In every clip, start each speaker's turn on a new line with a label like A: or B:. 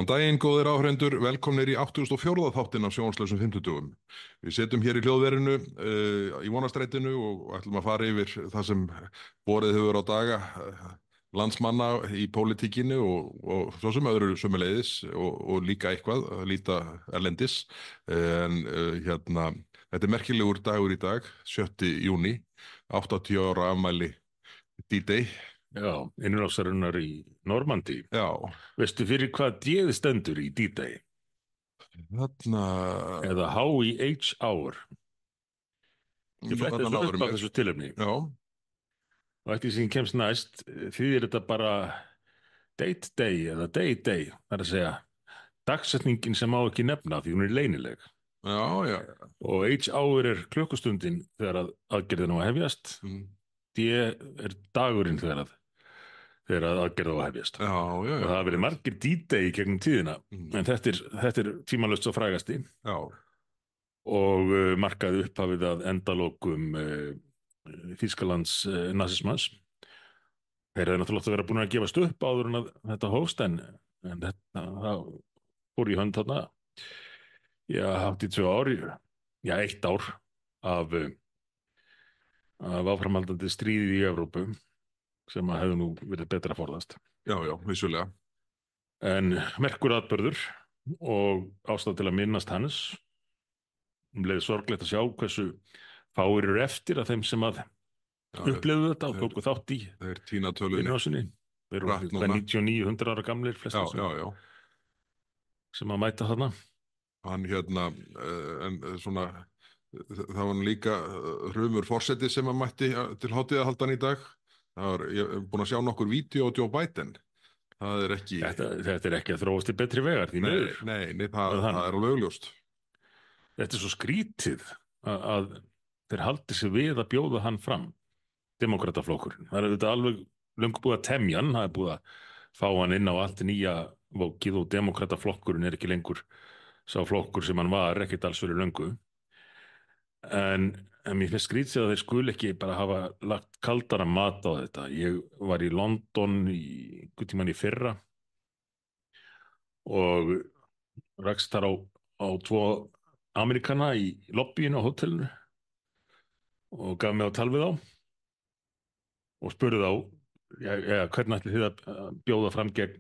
A: Góðan daginn, góðir áhrendur, velkomnir í 84. þáttin af sjónvarslausum fimmtudögum. Við setjum hér í hljóðverinu í Vonarstrætinu og ætlum að fara yfir það sem borið hefur á daga landsmanna í pólitíkinni og svo sem öðru sömuleiðis og líka eitthvað að líta erlendis. En þetta er merkilegur dagur í dag, 7. júní, 80 ára afmæli D-Day.
B: Já, innrásarinnar í Normandí.
A: Já,
B: Veistu fyrir hvað D-ið stendur í D-Day? Eða HIH Hour. Ég fletti þessu upp á þessu tilefni.
A: Já.
B: Og eftir sem kemst næst, þýðir þetta bara Date Day eða Day Day. Það er að segja, dagsetningin sem má ekki nefna því hún er leynileg.
A: Já, já.
B: Og H-hour er klukkustundin þegar að aðgerðin á að hefjast. D er dagurinn þegar aðgerð á að hefjast.
A: Já.
B: Og það hafa verið margir D-Day í gegnum tíðina, en þetta er tímalaust svo frægasti.
A: Já.
B: Og markaði upphafið að endalokum Þýskalands nasismans. Þeir hefði náttúrulega verið búin að gefast upp áður en að þetta hófst, en það fór í hönd þarna, hátt í 2 ár, 1 ár af áframhaldandi stríði í Evrópu sem að hefði nú verið betra að forðast.
A: Já, vissulega.
B: En merkur atburður og ástæða til að minnast hans. Leið sorglegt að sjá hversu fáir eru eftir af þeim sem að upplifðu þetta og tóku þátt í
A: þeir týna tölunni
B: innrásinni. Þeir eru 99-100 ára gamlir flestir sem að mæta þarna.
A: Hann en svona það var nú líka Hrumur forseti sem að mætti til hátíðahaldan í dag. Ég er búin að sjá nokkur vídeo á Joe Biden. Það er ekki
B: Þetta er ekki að þróast til betri vegar því miður.
A: Nei, það er alveg augljóst.
B: Þetta er svo skrítið að þeir haldi sig við að bjóða hann fram, demókrataflokkurinn. Það er þetta alveg löngu búið að temja hann, það er búið að fá hann inn á allt nýja vókið og demókrataflokkurinn er ekki lengur sá flokkur sem hann var, ekkert alls fyrir löngu. En mér finnst skrítið að þeir skul ekki bara hafa lagt kaldara mat á þetta. Ég var í London einhvern tímann í fyrra og rakst þar á 2 Amerikana í lobbyinu á hótelinu og gaf mig á tal við þá og spurði þá hvernig ætli þið að bjóða fram gegn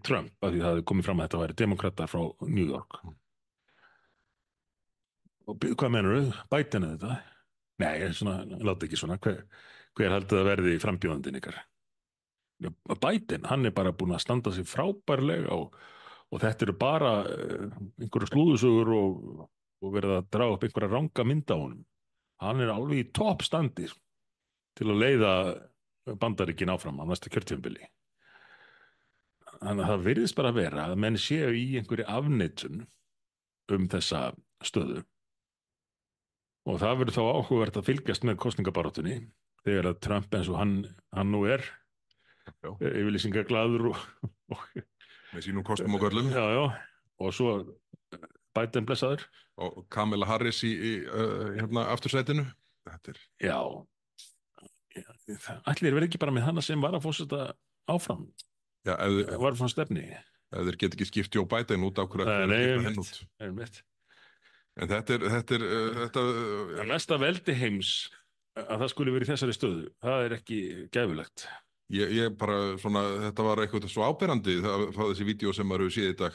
B: Trump, af því það hefði komið fram að þetta væri demokratar frá New York. Og hvað menurðu? Biden eða þetta? Nei, láta ekki svona. Hver haldið að verði frambjóðandinn ykkar? Biden, hann er bara búin að standa sig frábærlega og þetta eru bara einhverju slúðusögur og verið að draga upp einhverja ranga mynda á honum. Hann er alveg í toppstandi til að leiða Bandaríkin áfram á næsta kjörtímabili. Þannig að það virðist bara vera að menn séu í einhverju afneitun þessa stöðu. Og það verður þá áhugavert að fylgjast með kosningabaráttunni þegar að Trump eins og hann nú er yfirlýsingaglaður og
A: með sínum kostum og göllum.
B: Já, og svo Biden blessaður.
A: Og Kamala Harris í aftursætinu.
B: Já, ætlir verið ekki bara með hana sem var að fórseta áfram.
A: Já,
B: var frá stefni.
A: Ef þeir get ekki skipt Joe Biden út af hverju
B: Einmitt.
A: En þetta er
B: mesta veldi heims að það skuli verið í þessari stöðu. Það er ekki gæfulegt.
A: Ég bara svona, þetta var eitthvað svo áberandi frá þessi vídeo sem maður hefur séð í dag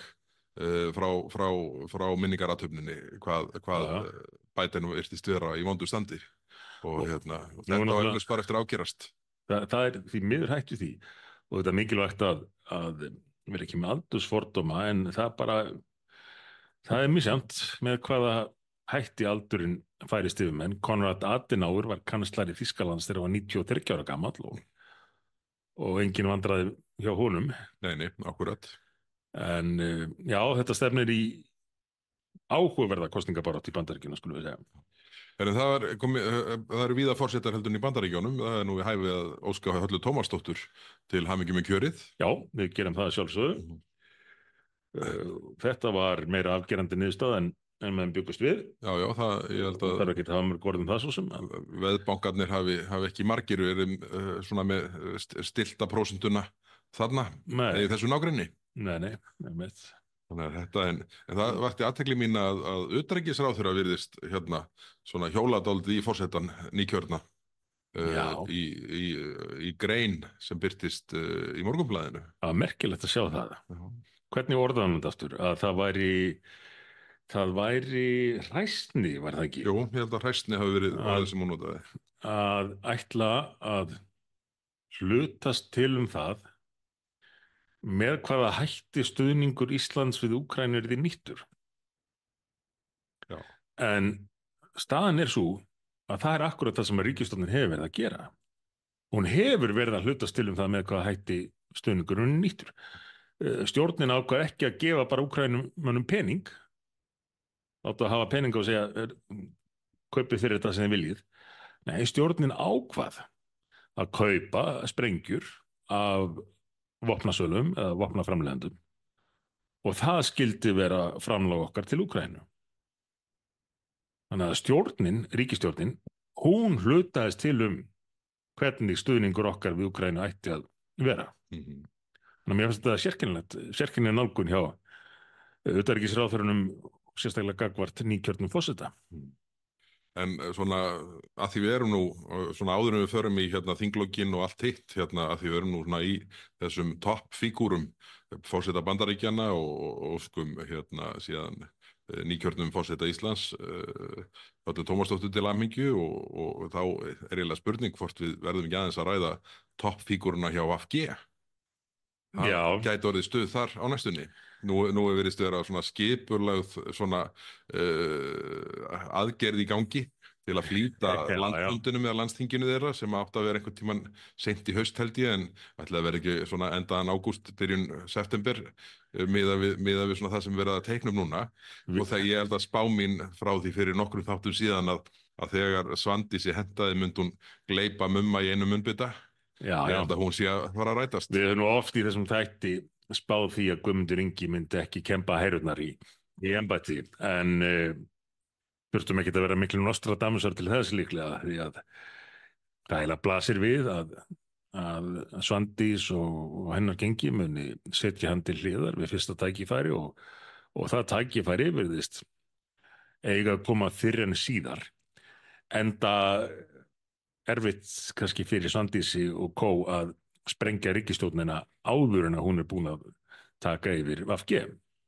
A: frá minningarathöfninni hvað Biden virtist vera í vondu standi og þetta var einhvers bara eftir ágerast.
B: Það er því miður hætt við því og þetta er mikilvægt að vera ekki með aldursfordóma, en það er misjafnt með hvaða hætti aldurinn færist yfir menn. Konrad Adenauer var kanslari Þýskalands þegar hann var 93 ára gamall og enginn vandraði hjá honum.
A: Nei, akkurat.
B: En þetta stefnir í áhugaverða kosningabaráttu í Bandaríkjunum, skulum við segja.
A: Það eru víða forsetar heldur í Bandaríkjunum. Það er nú við hæfi að óska Höllu Tómasdóttur til hamingju með kjörið. Já,
B: við gerum það sjálfsögðu. Þetta var meira afgerandi niðurstaða en meðan byggust við. Já, ég held að það er ekki að hafa mörg orðum það svo sem. Veðbankarnir hafi ekki margir verið svona með stilta prósentuna þarna í þessu nágrenni. nei, einmitt.
A: Þannig að en það vakti athygli mín að utanríkisráðherra virðist hérna svona hjóladáldi í forsetann nýkjörna
B: Já,
A: í grein sem birtist í Morgunblaðinu.
B: það var merkilegt að sjá það.
A: Já.
B: Hvernig orðaði hann þetta aftur? Að það væri hræsni, var það ekki?
A: Jú, ég held að hræsni hafi verið orðið
B: Að,
A: sem hún notaði.
B: að ætla að hlutast til um það með hvaða hætti stuðningur Íslands við Úkraínu er því nýttur.
A: Já.
B: En staðan er svo að það er akkurat það sem að ríkisstjórnin hefur verið að gera. Hún hefur verið að hlutast til um það með hvaða hætti stuðningurinn er nýttur. Stjórnin ákvað ekki að gefa bara Úkrænumönnum pening, láta að hafa pening og segja kaupið fyrir þetta sem þið viljið. Nei, stjórnin ákvað að kaupa sprengjur af vopnasölum eða vopnaframleiðendum og það skildi vera framlag okkar til Úkraínu. Þannig að ríkisstjórnin, hún hlutaðist til um hvernig stuðningur okkar við Úkraínu ætti að vera.
A: Mhm.
B: Þannig að mér finnst þetta sérkennileg nálgun hjá utanríkisráðherrunum, sérstaklega gagnvart nýkjörnum forseta.
A: En svona að því við erum nú svona áður en við förum í hérna þinglógin og allt hitt hérna að því við erum nú svona í þessum toppfígúrum forseta Bandaríkjanna og óskum hérna síðan nýkjörnum forseta Íslands Höllu Tómasdóttur til hamingju og þá er eiginlega spurning hvort við verðum ekki aðeins að ræða toppfígúruna hjá VG. Það
B: Já,
A: gæti orðið stuð þar á næstunni. Nú er virðist vera svona skipulögð svona aðgerð í gangi til að flýta
B: já.
A: landsfundinum eða landsþinginu þeirra sem átti að vera einhvern tíman seint í haust held ég en ætlaði að vera ekki svona endaðan ágúst byrjun september miðað við svona það sem verið að teiknum núna og þegar ég held að spá mín frá því fyrir nokkrum þáttum síðan að þegar Svandísi hentaði mynd hún gleypa mumma í einu munnbita.
B: já,
A: Ég
B: já.
A: held að hún sé að fara að rætast.
B: Við höfum nú oft í þessum þætti spáð því að Guðmundur Ingi myndi ekki kempa heyrurnar í embætti en þurftum ekki að vera miklu Nostradamusar til þess líklega því að það eiginlega blasir við að Svandís og hennar gengi muni setja hann til hliðar við fyrsta tækifæri og það tækifæri virðist eiga að koma fyrr en síðar enda erfitt kannski fyrir Svandísi og Kó að sprengja ríkisstjórnina áður en að hún er búin að taka yfir VG.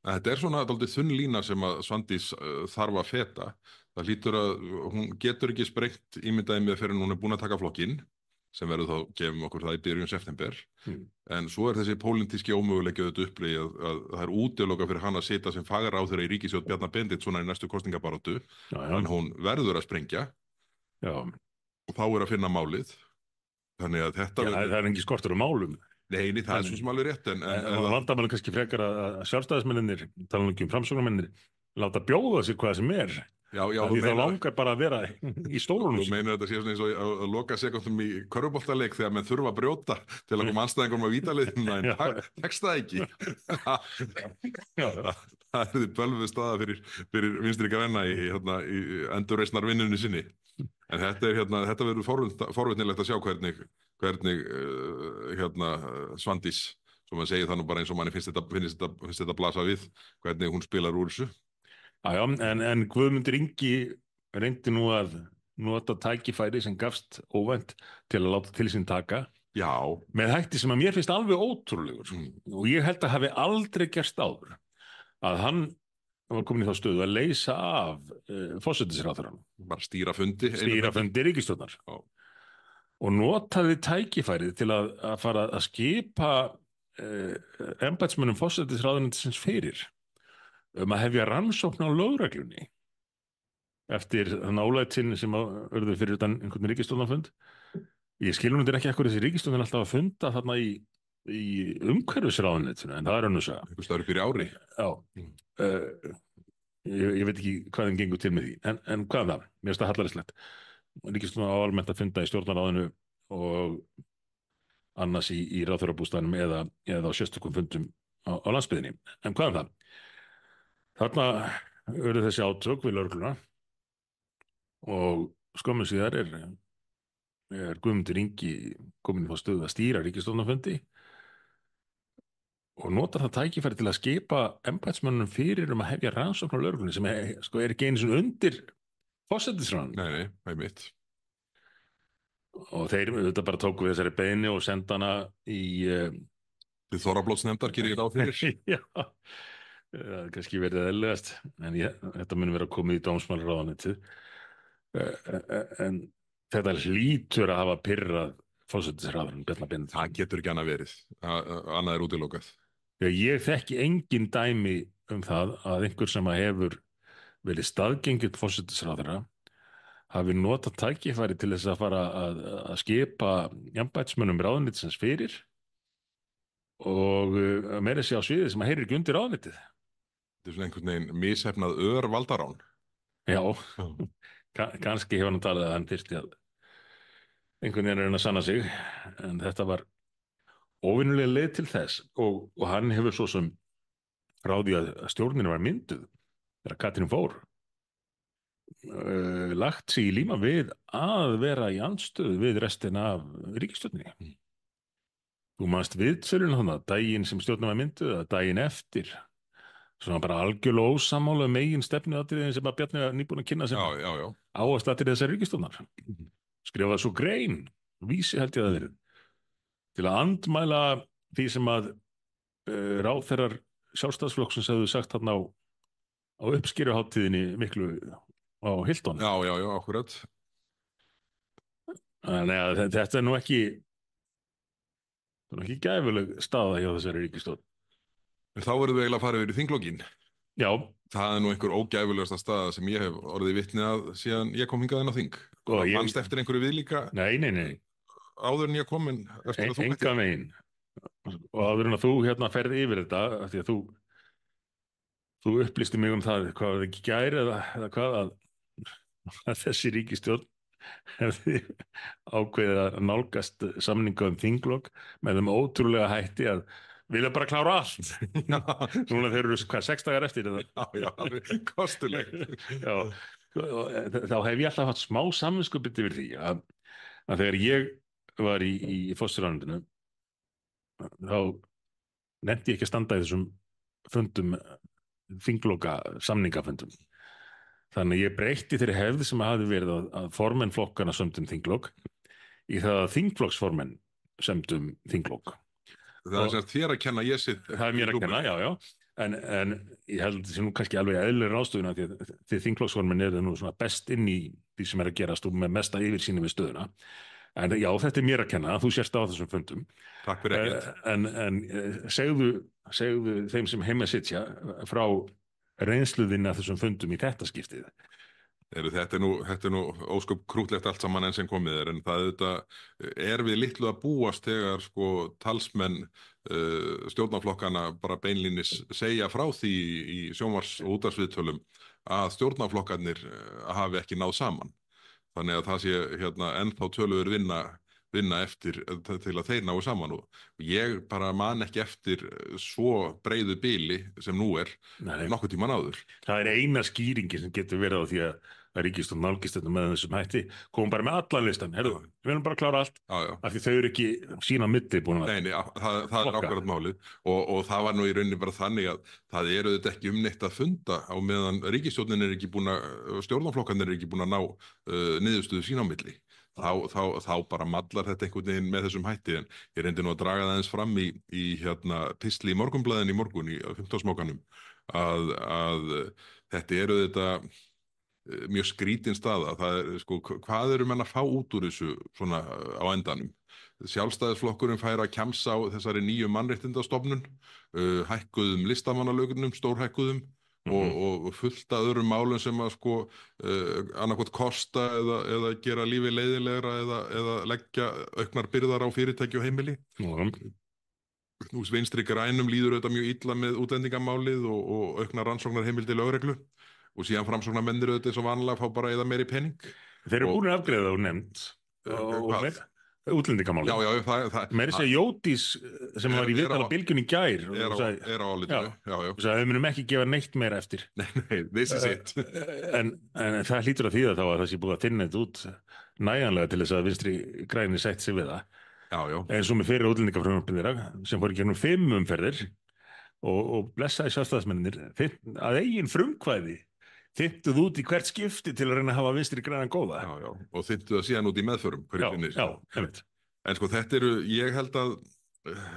A: Þetta er svona dálítið þunn lína sem að Svandís þarf að feta. Það hlýtur að hún getur ekki sprengt ímyndaði með fyrir hún er búin að taka flokkinn sem verður þá gefum okkur það í byrjun september. En svo er þessi pólitíski ómöguleiki auðvitað upplegi að það er útiloka fyrir hann að sitja sem fagráðherra í ríkisstjórn Bjarna Benediktssonar í næstu kosningabaráttu en hún verður að sprengja
B: Já.
A: og þá er að finna málið. Þannig að þetta...
B: Já, það er engin skortur á málum.
A: Nei, það er svo sem alveg rétt
B: en vandamálum kannski frekar að sjálfstæðismennir, tala nú ekki um framsóknarmennir, láta bjóða sig hvað sem er.
A: Já,
B: því það langar bara að vera í stórunum.
A: Þú meinar þetta sé svona eins og að loka sekundum í körfuboltaleik þegar menn þurfa að brjóta til að koma andstæðingum á vítaliðina en tekst það ekki. Það er því bölvuð staða fyrir Vinstri græna í endurreisnarvinnunni sinni. En þetta verður forvitnilegt að sjá hvernig Svandís, sem maður segir það nú bara eins og manni finnst þetta blasa við, hvernig hún spilar úr þessu.
B: Já, en Guðmundur Ingi reyndi nú að nota tækifæri sem gafst óvænt til að láta til sín taka.
A: Já.
B: Með hætti sem að mér finnst alveg ótrúlegur og ég held að hafi aldrei gerst áður að hann var komin í þá stöðu að leysa af forsætisráðherranum.
A: Bara stýra fundi
B: ríkisstjórnar. Og notaði tækifærið til að fara að skipa embættismönnum forsætisráðuneytisins fyrir að hefja rannsókn á lögreglunni eftir þann álætin sem urðu fyrir utan einhvern ríkisstjórnarfund. Ég skilur þetta ekki ekkur þessi ríkisstjórnin alltaf að funda þarna í umhverfisráðuneytinu en það er önnur saga.
A: Einhvers staðar upp fyrir ári.
B: Já. Ég veit ekki hvað þeim gengur til með því en hvað það? Mér finnst það hallærislegt. Ríkisstjórnin á almennt að funda í stjórnarráðinu og annars í ráðherrabústaðnum eða á sérstökum fundum á landsbyggðinni. En hvað það? Þarna urðu þessi átök við lögregluna og skömmu síðar er Guðmundur Ingi komin í þá stöðu að stýra ríkisstjórnarfundi og notar það tækifæri til að skipa embættismönnum fyrir að hefja rannsókn á lögreglunni sem sko, er ekki einu svona undir forsætisráðuneytinu.
A: Nei, einmitt.
B: Og þeir auðvitað bara tóku við þessari beiðni og senda hana í
A: Þið Þorrablótsnefndar gerir ég ráð fyrir.
B: já, kannski verið eðlilegast, en þetta mun vera komið í dómsmálaráðuneytið. En þetta hlýtur að hafa pirrað forsætisráðherrann Bjarna
A: Það
B: Benediktsson.
A: getur ekki annað verið. Annað er útilokað.
B: Ég þekki engin dæmi um það að einhver sem hefur verið staðgengill forsætisráðherra hafi notað tækifæri til þess að fara að skipa embættismönnum ráðuneytisins fyrir og meira sé á sviði sem að heyrir ekki undir ráðuneytið.
A: Þetta er svona einhvern veginn mishefnað valdarán.
B: Já, kannski hefur hann talið að hann þyrfti að einhvern veginn reyna að sanna sig, en þetta var óvinnulega leið til þess og hann hefur svo sem frá því að stjórnin var mynduð þegar Katrín fór lagt sig í líma við að vera í andstöðu við restina af ríkisstjórninni. Þú manst viðtöluna þannig að daginn sem stjórnin var mynduð að daginn eftir svona bara algjörlega ósammála megin stefnuatriðin sem að Bjarni var nýbúin að kynna sem áhersluatriði þessar ríkisstjórnar. Skrifaði svo grein, vísi held ég að verið, til að andmæla því sem að ráðherrar Sjálfstæðisflokksins hefðu sagt þarna á uppskeruhátíðinni miklu á Hilton.
A: Já, akkurat.
B: Þannig að þetta er nú ekki gæfuleg staða hjá þessari ríkisstjórn.
A: En þá verðum við eiginlega að fara yfir í þinglókin.
B: Já.
A: Það er nú einhver ógæfulegasta staða sem ég hef orðið vitni að síðan ég kom hingað inn á þing. Fannst eftir einhverju viðlíka?
B: Nei.
A: Áður en ég kom inn eftir að þú mættir?
B: Engan veginn. Og áður en að þú ferði yfir þetta, af því að þú upplýsti mig um það hvað ekki gæri eða hvað að þessi ríkisstjórn hefði ákveðið að nálgast samninga um þinglok með þeim ótrúlega hætti að vilja bara klára allt. Núna þeir eru hvað, 6 dagar eftir?
A: Já, kostulegt.
B: Já, þá hef ég alltaf haft smá samvinskupið yfir því að þegar ég var í fósturráðuneytinu þá nefndi ég ekki að standa í þessum fundum, þingloka samningafundum. Þannig ég breytti þeirri hefð sem hafði verið að formenn flokkana sömdum þinglok í það að þingflokksformenn sömdum þinglok.
A: Það er sem þér að kenna, ég sitt.
B: Það er mér að kenna, já. En ég held þessi nú kannski alveg eðlileg ráðstöfuna því þingflokksformenn eru nú svona best inn í því sem er að gerast og með mesta yfirsýni við stöðuna. En já, þetta er mér að kenna, þú sérst á þessum fundum.
A: Takk fyrir ekkert.
B: En segðu þeim sem heima sitja frá reynsluðinn af þessum fundum í þetta skiptið.
A: Þetta er nú ósköp krútlegt allt saman enn sem komið en það er við litlu að búast þegar sko talsmenn stjórnarflokkana bara beinlínis segja frá því í sjónvars- og útvarpsviðtölum að stjórnarflokkarnir hafi ekki náð saman. Þannig að það sé ennþá töluverð vinna eftir til að þeir náu saman og ég bara man ekki eftir svo breiðu bili sem nú er nokkuð tíman áður.
B: Það er eina skýringi sem getur verið á því að ríkisstjórn nálgist þetta með þessum hætti, komum bara með allan listan, við viljum bara klára allt, af því þau eru ekki sína milli búin að
A: Nei, það er ákvarðat málið og það var nú í rauninni bara þannig að það eru þetta ekki neitt að funda á meðan ríkisstjórnin er ekki búin að, stjórnarflokkarnir er ekki búin að ná niðurstöðu sín á milli. Þá bara mallar þetta einhvern veginn með þessum hætti en ég reyndi nú að draga það eins fram í pistli í Morgunblaðinu í morgun í 15 smákanum að þetta eru þetta mjög skrítin staða. Það er sko, hvað eru menn að fá út úr þessu svona á endanum? Sjálfstæðisflokkurinn fær að kjamsa á þessari nýju mannréttindastofnun, hækkuðum listamannalögunum, stórhækkuðum og fullt af öðrum málum sem að sko annarkot kosta eða gera lífið leiðilegra eða leggja auknar byrðar á fyrirtæki og heimili. Nú Vinstri grænum líður auðvitað mjög illa með útlendingamálið og auknar rannsóknarheimildir lögreglu og síðan framsóknarmennir auðvitað eins og vanlega fá bara eða meiri pening.
B: Þeir eru búin að afgreiða og nefnd útlendingamálið.
A: Já, það
B: meira segja Jódís sem var í viðtali á Bylgjunni í gær
A: er á álitinu.
B: Við munum ekki gefa neitt meira eftir.
A: Nei, this is it.
B: En það hlýtur að þýða þá að það sé búið að finna þetta út nægjanlega til þess að Vinstri grænir sætt sig við það.
A: Já.
B: Eins og með fyrir útlendingafrumvarpið þeirra sem fór í gegnum 5 umferðir og blessaði sjálfstæðismennir að eigin frumkvæði þyntuð út í hvert skipti til að reyna að hafa vinstri grænan góða.
A: Já, já, og þyndu það síðan út í meðförum hverju sinni.
B: Já, einmitt.
A: En sko þetta eru, ég held að,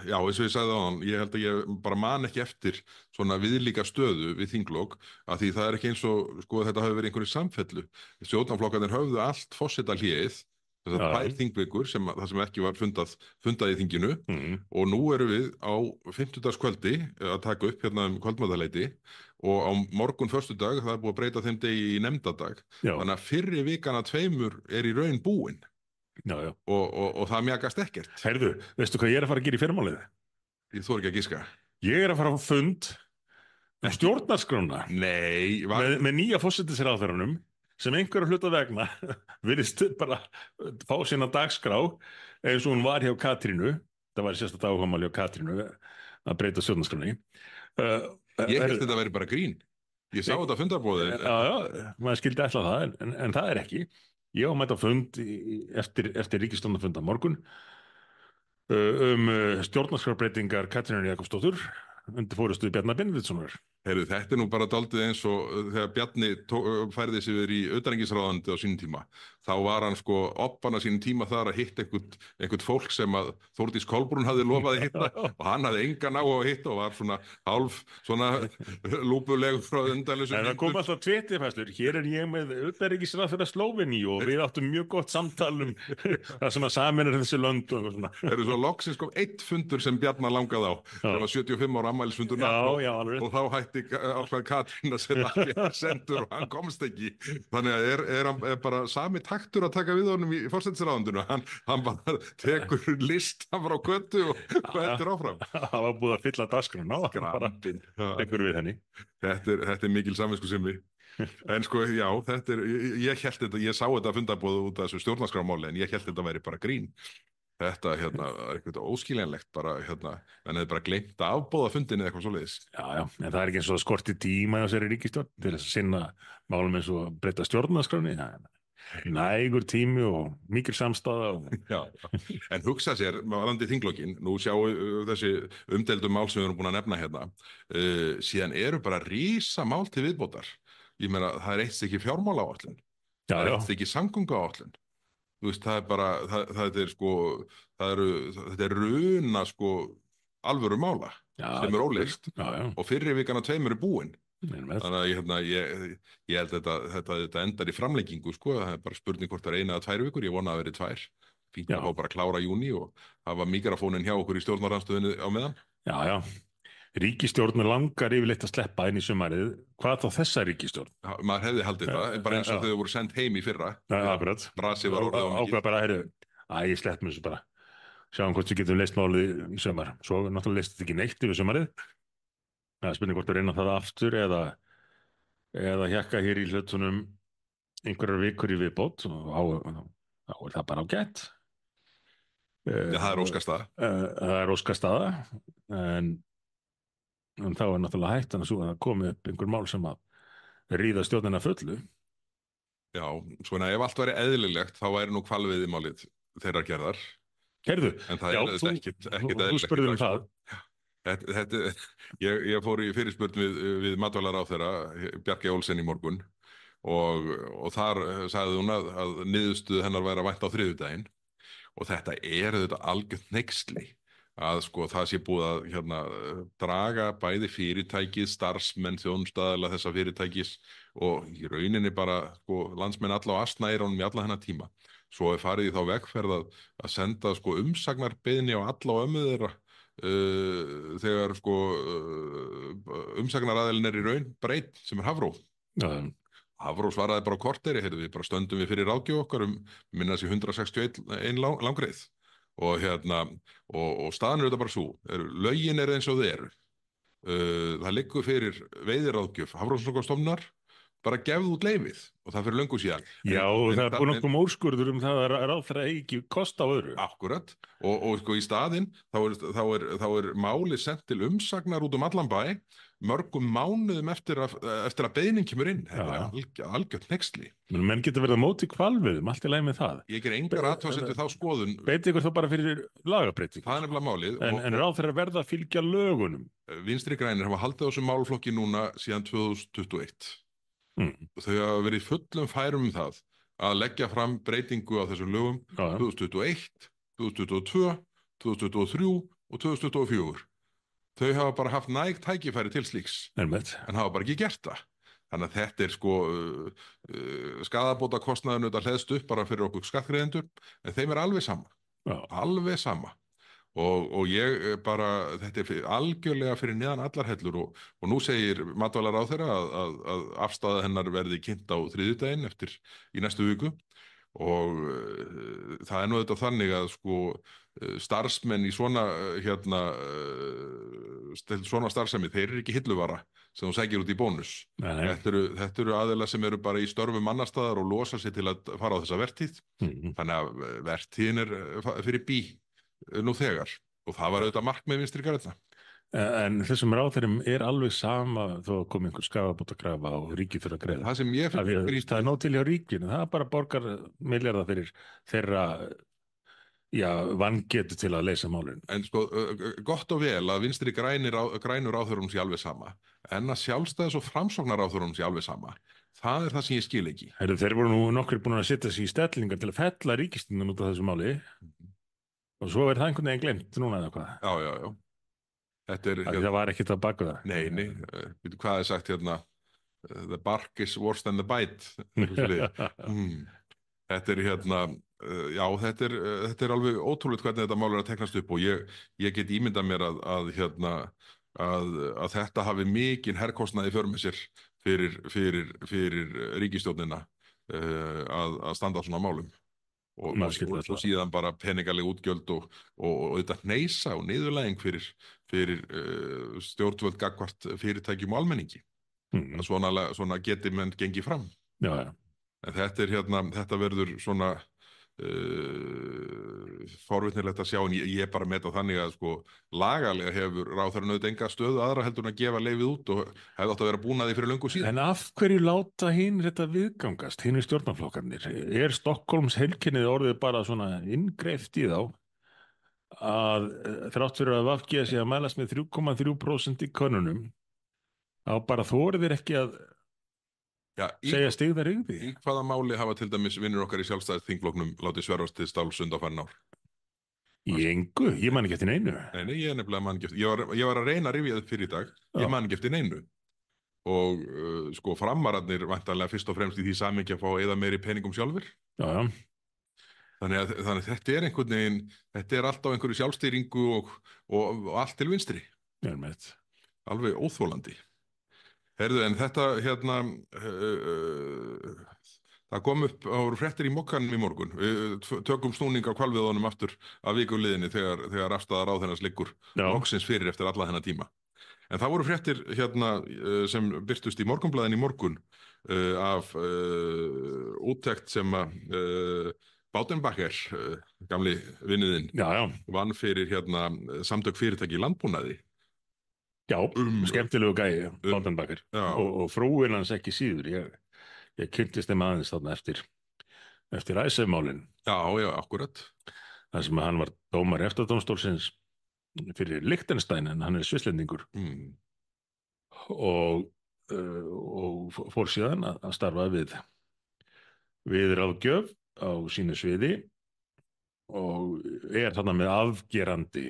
A: já eins og ég sagði á hann, ég held að ég bara man ekki eftir svona viðlíka stöðu við þinglok, að því það er ekki eins og, sko þetta hafi verið einhverju samfellu. Stjórnarflokkarnir höfðu allt forsetahléið, þess að tvær þingvikur það sem ekki var fundað í þinginu og nú erum við á fimmtudagskvöldi að taka upp hérna kvöldmataleiti og á morgun föstudag það er búið að breyta þeim degi í nefndadag. Þannig að fyrri vikana tveimur er í raun búin.
B: Já.
A: Og það mjagast ekkert.
B: Heyrðu, veistu hvað ég er að fara að gera í fyrramálið?
A: Ég þori ekki að giska.
B: Ég er að fara á fund stjórnarskrána.
A: Nei.
B: Með nýja forsætisráðherranum sem einhverju hluta vegna virðist bara fá sína dagskrá eins og hún var hjá Katrínu. Það var sérstætt áhugamáli hjá Katrínu að breyta stjórnarskránni.
A: Ég held þetta að vera bara grín. Ég sá þetta fundarboðið.
B: Já, maður skildi ætla það, en það er ekki. Ég á mæta fund eftir ríkisstjórnarfund á morgun stjórnarskrárbreytingar Katrínar Jakobsdóttur undir forystu Bjarna Benediktssonar.
A: Heyrðu, þetta er nú bara dálítið eins og þegar Bjarni færði sig yfir í utanríkisráðuneytið á sínum tíma. Þá var hann sko obban á sínum tíma þar að hitta einhvern fólk sem að Þórdís Kolbrún hafði lofað að hitta og hann hafði engan á að hitta og var svona hálf svona lúpulegur frá undanlösum.
B: En það kom alltaf tvittifæslur. Hér er ég með utanríkisráðherra Slóveníu og við áttum mjög gott samtal það sem að sameinar þessi lönd og eitthvað svona.
A: Það eru svo loksins kom eitt fundur sem Bjarna langaði á. Það var 75 ára afmælisfundur og þá hætti Álfar Katrín að setja sendur og hann komst ekki. Þannig að er bara sami taktur að taka við honum í forsætisráðuneytinu. Hann bara tekur lista frá götu og heldur áfram.
B: Það var búið að fylla dagskrána og bara tekur við henni.
A: Þetta er mikil samviskusemi. En sko, já, ég sá þetta fundarboð út af þessu stjórnarskrármáli en ég hélt þetta væri bara grín. Þetta er eitthvað óskiljanlegt bara, en það er bara gleymt að afbóða fundinni eða eitthvað svoleiðis.
B: Já, en það er ekki eins og skorti tíma hjá sér í ríkisstjórn til þess að sinna málum eins og breyta stjórnarskráni. Nægur tími og mikil samstaða.
A: Já, en hugsa sér, varðandi þinglokin, nú sjáu þessi umdeildu mál sem við erum búin að nefna hérna, síðan eru bara rísa mál til viðbótar. Ég meina, það er eitt stykki fjármálaáætlun, það er eitt stykki samgönguáætlun. Þú veist, það er bara, þetta er sko, þetta er runa sko alvöru mála sem er óleyst og fyrri vikana tveimur er búin. Þannig að ég held þetta endar í framlengingu sko, það er bara spurning hvort það er 1 eða 2 vikur, ég vona að það veri 2. Fínt að fá bara að klára júní og hafa mikrofónin hjá okkur í stjórnarandstöðinu á meðan.
B: Já. Ríkisstjórn langar yfirleitt að sleppa inn í sumarið. Hvað þá þessa ríkisstjórn?
A: Maður hefði haldið það, bara eins og þau voru sendt heim í fyrra.
B: Akkurat.
A: Brasi var orðið á mikið.
B: Ákvað bara, ég slepp mér þessu bara. Sjáum hvort við getum leyst málið í sumar. Svo náttúrulega leist þetta ekki neitt yfir sumarið. Það er spurning hvort við reyna það aftur eða hjakka hér í hlutunum einhverjar vikur í viðbót og þá er það bara ágætt.
A: Já, það er óskastaða.
B: Það er óskastaða, en þá er náttúrulega hættan að það komi upp einhver mál sem að ríða stjórnina fullu.
A: Já, svona ef allt væri eðlilegt þá væri nú hvalveiðimálið þeirrar gerðar.
B: Heyrðu,
A: en það er ekkert eðlilegt.
B: Þú spurðir það.
A: Ég fór í fyrirspurn við matvælaráðherra Bjarkey Olsen í morgun og þar sagði hún að niðurstöðu hennar væri að vænta á þriðjudaginn og þetta er algjört hneyksli að sko það sé búið að draga bæði fyrirtækið, starfsmenn, þjónustaðala þessa fyrirtækis og í rauninni bara sko landsmenn alla á asnaeyrunum í alla hennar tíma. Svo er farið í þá vegferð að senda sko umsagnarbeiðni á alla og ömmu þeirra þegar sko umsagnaraðilin er í raun breytt sem er Hafró. Hafró svaraði bara á korteri, við bara stöndum við fyrir ráðgjöf okkar minna þessi 161 langreið. Og staðan er þetta bara svo, lögin eru eins og þau eru. Það liggur fyrir veiðiráðgjöf Hafrannsóknastofnunar bara gefðu út leyfið og það fyrir löngu síðan.
B: Já, og það er búin að koma úrskurður það að ráðherra eigi ekki kost á öðru.
A: Akkurat, og sko í staðinn þá er málið sendt til umsagnar út allan bæ mörgum mánuðum eftir að beiðnin kemur inn. Þetta er algjört hneyksli.
B: Menn geta verið á móti hvalveiðum, allt í lagi með það.
A: Ég ger engar athugasemdir við þá skoðun.
B: Beiti ykkur þá bara fyrir lagabreytingu.
A: Það er nefnilega málið.
B: En ráðherra verða að fylgja lögunum.
A: Vinstri grænir hafa haldið á þessum málaflokki núna síðan 2021. Þau hafa verið í fullum færum það að leggja fram breytingu á þessum lögum 2021, 2022, 2023 og 2024. Þau hafa bara haft næg tækifæri til slíks en hafa bara ekki gert það. Þannig að þetta er sko skaðabótakostnaðurinn auðvitað hleðst upp bara fyrir okkur skattgreiðendur en þeim er alveg sama. Alveg sama. Og ég bara, þetta er algjörlega fyrir neðan allar hellur og nú segir matvælaráðherra að afstaða hennar verði kynnt á þriðjudaginn í næstu viku og það er nú þetta þannig að sko starfsmenn í svona svona starfsemi, þeir eru ekki hilluvara sem þú sækir út í bónus. Þetta eru aðilar sem eru bara í störfum annar staðar og losa sig til að fara á þessa vertíð. Þannig að vertíðin er fyrir bí nú þegar og það var auðvitað markmið Vinstri grænna.
B: En þessum ráðherrum er alveg sama þó að komi einhver skaðabótakrafa og ríkið fyrir að greiða. Það er nóg til hjá ríkinu, það bara borgar milljarða fyrir þeirra vangetu til að leysa málin. En
A: sko, gott og vel að Vinstri grænur ráðherrum sé alveg sama, en að Sjálfstæðis- og Framsóknarráðherrum sé alveg sama. Það er það sem ég skil ekki.
B: Þeir voru nú nokkrir búin að setja sig í stellingar til að fella ríkisstjórnina út af þessu máli. Og svo er það einhvern veginn glemt núna eða hvað?
A: Já.
B: Það var ekkert að baka það.
A: Nei. Hvað er sagt hérna? The bark is worse than the bite. Þetta er hérna, já, þetta er alveg ótrúlegt hvernig þetta mál er að teknast upp og ég get ímyndað mér að þetta hafi mikinn herkostnað í för með sér fyrir ríkisstjórnina að standa á svona málum. Og síðan bara peningaleg útgjöld og þetta hneysa og niðurlæging fyrir stjórnvöld gagnvart fyrirtækjum og almenningi. Svona geti menn gengið fram.
B: Já.
A: En þetta verður svona forvitnilegt að sjá en ég bara meta þannig að sko lagalega hefur ráðherrann auðvitað enga stöðu aðra heldur en að gefa leyfið út og hefði átt að vera búin að því fyrir löngu síðan.
B: En af hverju láta hinn þetta viðgangast, hinn stjórnarflokkarnir? Er Stokkólms heilkennið orðið bara svona inngreift í þá að þrátt fyrir að VG sé að mælast með 3,3% í könnunum á bara þorðir ekki að segja stigðar yfir?
A: Í hvaða máli hafa til dæmis vinnur okkar í Sjálfstæðisþingflokknum látið sverfast til stáls undanfarin ár?
B: Í engu? Ég man ekki eftir neinu.
A: Nei, ég er nefnilega man ekki eftir. Ég var að reyna að rifja þetta fyrir í dag. Ég man ekki eftir neinu. Og sko framararnir væntanlega fyrst og fremst í því samhengi að fá eða meiri peningum sjálfur.
B: Já.
A: Þannig að þetta er einhvern veginn, þetta er allt á einhverju sjálfstýringu og allt til vinstri.
B: Ég með þetta.
A: Alveg óþolandi. Heyrðu, en þetta það kom upp á fréttir í Mokkanum í morgun. Við tökum snúning á hvalveiðunum aftur af viku liðinni þegar afstaða ráðherrans liggur loksins fyrir eftir alla þennan tíma. En það voru fréttir sem birtust í Morgunblaðinu í morgun af úttekt sem Baudenbacher, gamli vinniðinn, vann fyrir samtök fyrirtæki í landbúnaði.
B: Já, skemmtilegu gæi, Baudenbacher og frúin hans ekki síður. Ég kynntist þeim aðeins þarna eftir Icesave-málin.
A: Já, akkurat.
B: Það sem hann var dómari EFTA-dómstólsins fyrir Liechtenstein en hann er svisslendingur og fór síðan að starfa við ráðgjöf á sínu sviði og er þarna með afgerandi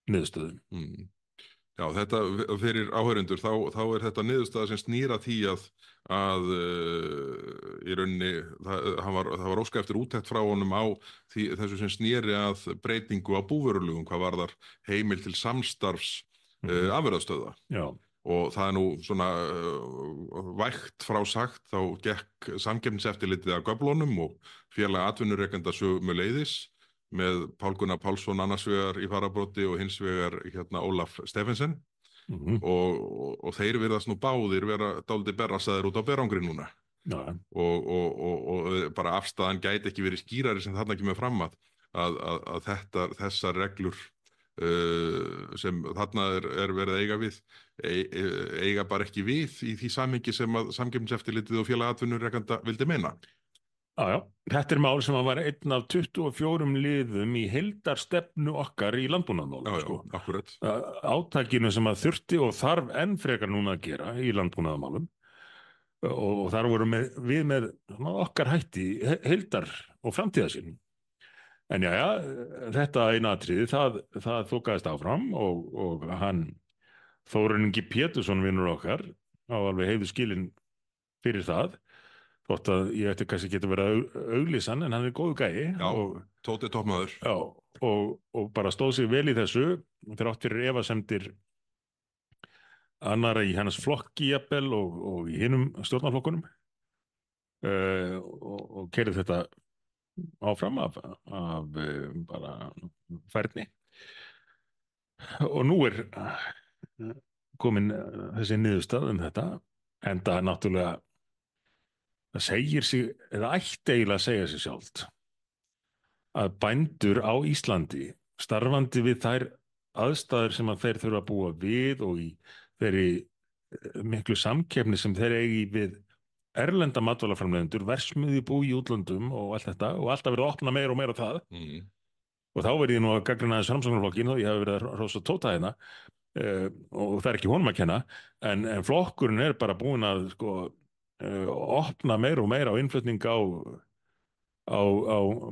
B: niðurstöðum.
A: Já, þetta fyrir áheyrendur, þá er þetta niðurstaða sem snýra því að í rauninni, það var óskað eftir úttekt frá honum á þessu sem snýri að breytingu á búvörulögum, hvað varðar heimil til samstarfs afurðastöðva.
B: Já.
A: Og það er nú svona vægt frá sagt, þá gekk samkeppniseftirlitið að göflunum og félag atvinnurekenda sömuleiðis með Pál Gunnar Pálsson annars vegar í fararbroddi og hins vegar Ólaf Stephensen
B: Mhm.
A: og þeir virðast nú báðir vera dálítið berrassaðir út á berangri núna
B: Já, já.
A: og bara afstæðan gæti ekki verið skýrari sem þarna kemur fram að þessar reglur sem þarna er verið að eiga við eiga bara ekki við í því samhengi sem að Samkeppniseftirlitið og Félag atvinnurekenda vildi meina.
B: Já, já. Þetta er mál sem að var einn af 24 liðum í heildarstefnu okkar í landbúnaðarmálum,
A: Já, já,
B: sko.
A: akkurat.
B: Átakinu sem að þurfti og þarf enn frekar núna að gera í landbúnaðarmálum og þar vorum við með svona okkar hætti heildar og framtíðarsýn. En já, já, þetta eina atriði, það þokaðist áfram og hann Þórarinn Ingi Pétursson vinnur okkar á alveg heiður skilinn fyrir það, þótt að ég ætti kannski ekki að vera auglýsan en hann er góðu gæi
A: Já, Tóti toppmaður.
B: já, og bara stóð sig vel í þessu þrátt fyrir efasemdir annara í hans flokki jafnvel og í hinum stjórnarflokkunum og keyrði þetta áfram af bara færni og nú er komin þessi niðurstað þetta enda náttúrulega það segir sig eða ætti eiginlega að segja sig sjálft að bændur á Íslandi starfandi við þær aðstæður sem að þeir þurfa að búa við og í þeirri miklu samkeppni sem þeir eigi við erlenda matvælaframleiðendur, versmiði bú í útlöndum og allt þetta og alltaf verið að opna meira og meira á það og þá verið ég nú að gagnrýna þessu Framsóknarflokkinn og ég hef verið að hrósa Tóta hérna og það er ekki honum að kenna en flokkurinn er bara búinn að sko opna meira og meira á innflutning á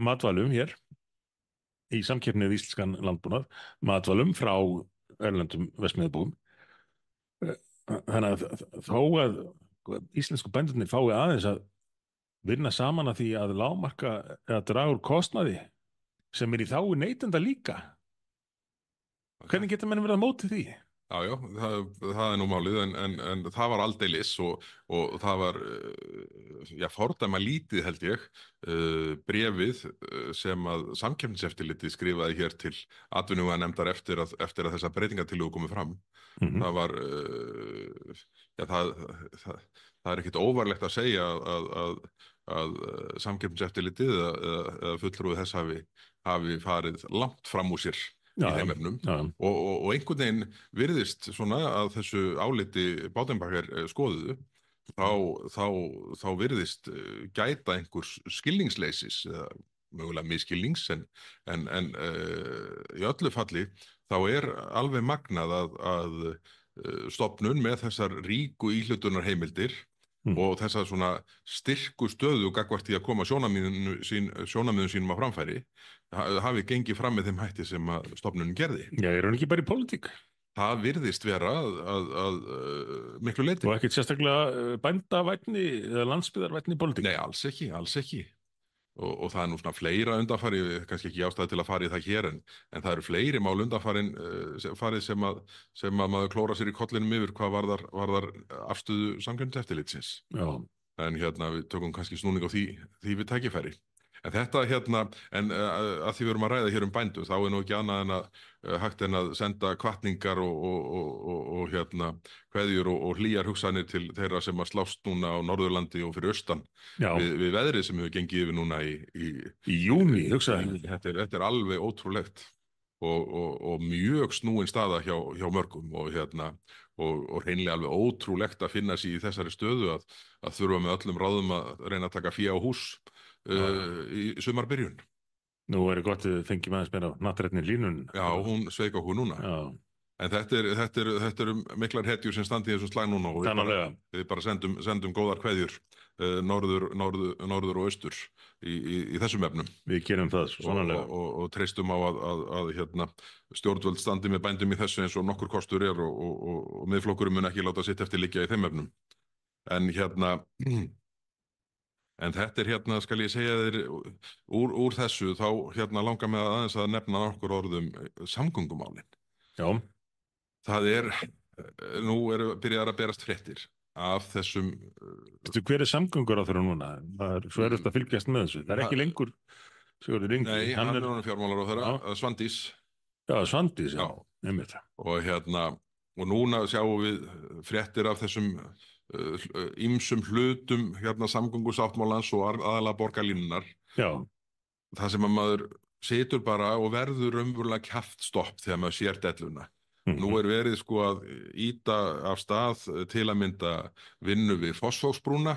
B: matvælum hér í samkeppni við íslenskan landbúnað, matvælum frá erlendum versmiðjubúum þannig að þó að íslensku bændurnir fái aðeins að vinna saman að því að lágmarka eða draga úr kostnaði sem er í þágu neytenda líka. Hvernig geta menn verið að móti því?
A: Já, já, það er nú málið en það var aldeilis og það var já, fordæma lítið held ég bréfið sem að Samkeppniseftirlitið skrifaði hér til atvinnuveganefndar eftir að þessar breytingartillögur komið fram. Það var já, það er ekkit óvarlegt að segja að Samkeppniseftirlitið eða fulltrúi þess hafi farið langt fram úr sér í þeim efnum og einhvern veginn virðist svona að þessu áliti Baudenbacher skoðuðu þá virðist gæta einhvers skilningsleysis eða mögulega misskilnings en í öllu falli þá er alveg magnað að stofnun með þessar ríku íhlutunarheimildir og þessa svona styrku stöðu gagnvart því að koma sjónarmiðum sínum á framfæri hafi gengið fram með þeim hætti sem að stofnunin gerði.
B: Já, er hún ekki bara í pólitík?
A: Það virðist vera að miklu leyti.
B: Og ekkert sérstaklega bændavænni eða landsbyggðarvænni pólitík?
A: Nei, alls ekki. Og það er nú svona fleira undanfari, kannski ekki ástæði til að fara í það hér en það eru fleiri mál undanfarin farið sem að maður klóra sér í kollinum yfir hvað varðar afstöðu Samkeppniseftirlitsins.
B: Já.
A: En hérna við tökum kannski snúning á því við tækifæri. En þetta en að því við erum að ræða hér bændur, þá er nú ekki annað en að hægt en að senda hvatningar og kveðjur og hlýjar hugsanir til þeirra sem að slást núna á Norðurlandi og fyrir austan við veðrið sem hefur gengið yfir núna
B: í júní, hugsaði.
A: Þetta er alveg ótrúlegt og mjög snúin staða hjá mörgum og hreinlega alveg ótrúlegt að finna sig í þessari stöðu að þurfa með öllum ráðum að reyna að taka fé á hús í sumarbyrjun.
B: Nú er gott að fengi maður spena á nattrænni línun.
A: Já, hún sveik okkur núna.
B: Já.
A: En þetta eru miklar hetjur sem standi í þessum slag núna og við bara sendum góðar kveðjur norður og austur í þessum efnum.
B: Við gerum það svo sannarlega.
A: Og treystum á að stjórnvöld standi með bændum í þessu eins og nokkur kostur er og miðflokkurinn mun ekki láta sitt eftir liggja í þeim efnum. En þetta er skal ég segja þér, úr þessu þá langar mig aðeins að nefna nokkur orðum samgöngumálin.
B: Já.
A: Það nú byrjaðar að berast fréttir af þessum...
B: Hver er samgönguráðherra núna? Það er svo erfitt að fylgjast með þessu. Það er ekki lengur Sigurður Ingi.
A: Nei, hann er fjármálaráðherra, Svandís.
B: Já, Svandís, já.
A: Og og núna sjáum við fréttir af þessum ýmsum hlutum hérna samgöngusáttmálans og aðalega borgarlínunnar,
B: Já,
A: það sem að maður situr bara og verður raunverulega kjaftstopp þegar maður sér delluna. Nú
B: mhm,
A: er verið sko að íta af stað til að mynda vinnu við Fossvogsbrúna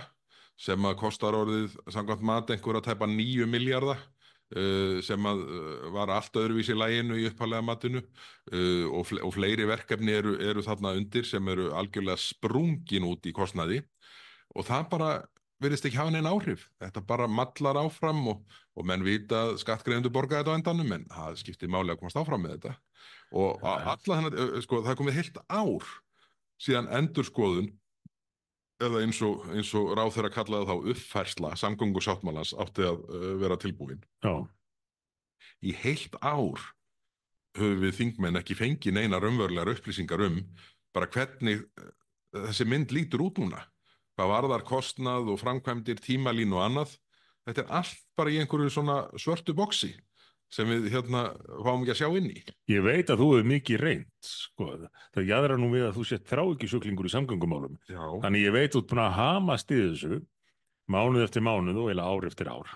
A: sem að kostar orðið samkvæmt mat einhverja tæpa 9 milljarða, sem að var allt öðruvísi í laginu í upphaflega matinu, og fleiri verkefni eru þarna undir sem eru algjörlega sprungin út í kostnaði, og það bara virðist ekki hafa neinn áhrif. Þetta bara mallar áfram, og menn vita að skattgreiðendur borga þetta á endanum, en það skiptir máli að komast áfram með þetta. Og
B: já,
A: alla þennan, sko, það er komið heilt ár síðan endurskoðun, eða eins og ráðherra kallaði þá uppfærsla samgöngusáttmálans átti að vera tilbúin.
B: já,
A: Í heilt ár höfum við þingmenn ekki fengið neina raunverulegar upplýsingar bara hvernig þessi mynd lítur út núna. Hvað varðar kostnað og framkvæmdir, tímalín og annað. Þetta er allt bara í einhverju svona svörtu boksi sem við hérna fáum ekki að sjá inn í.
B: Ég veit að þú hefur mikið reynt, sko. Það jaðrar nú við að þú sett þráhyggjusjúklingur í samgöngumálum.
A: Já.
B: Þannig ég veit út búin að hamast í þessu mánuð eftir mánuð og eiginlega ár eftir ár.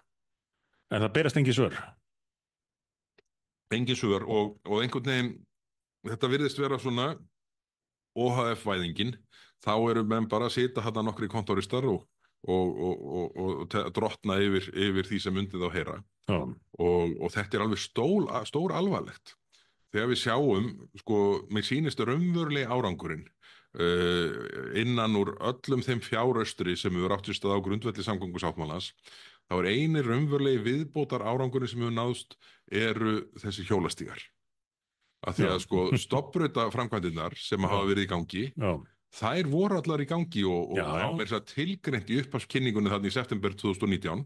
B: En það berast engin svör.
A: Engin svör, og einhvern veginn, þetta virðist vera svona OHF-væðingin. Þá eru menn bara að sita hérna nokkri kontóristar og drottna yfir því sem undið á heyra.
B: Já,
A: Og þetta er alveg stór alvarlegt. Þegar við sjáum, sko, mér sýnist raunverulega árangurinn innan úr öllum þeim fjáraustri sem við átt sér stað á grundvelli samgöngusáttmálans, þá er eini raunverulegi viðbótar árangurinn sem hefur náðst eru þessi hjólastígar. Af því
B: Já.
A: að sko stofnbrauta framkvæmdirnar sem hafa verið í gangi,
B: já,
A: þær voru allar í gangi og
B: Já, já.
A: á meira að segja tilgreint í upphafskynningunni þarna í september 2019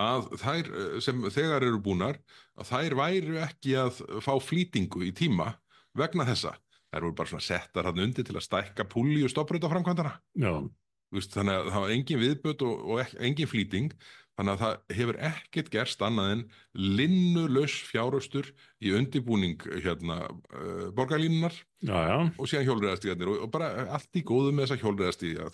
A: að þær sem þegar eru búnar, að þær væru ekki að fá flýtingu í tíma vegna þessa. Þær voru bara svona settar hann undir til að stækka púlli og stofnbrauta framkvæmdana.
B: já,
A: Þannig að það var engin viðböt og engin flýting, þannig að það hefur ekkert gerst annað en linnulaus fjáraustur í undirbúning hérna borgarlínunar
B: já, já,
A: og síðan hjólreiðastígarnir, og bara allt í góðu með þessa hjólreiðastíga.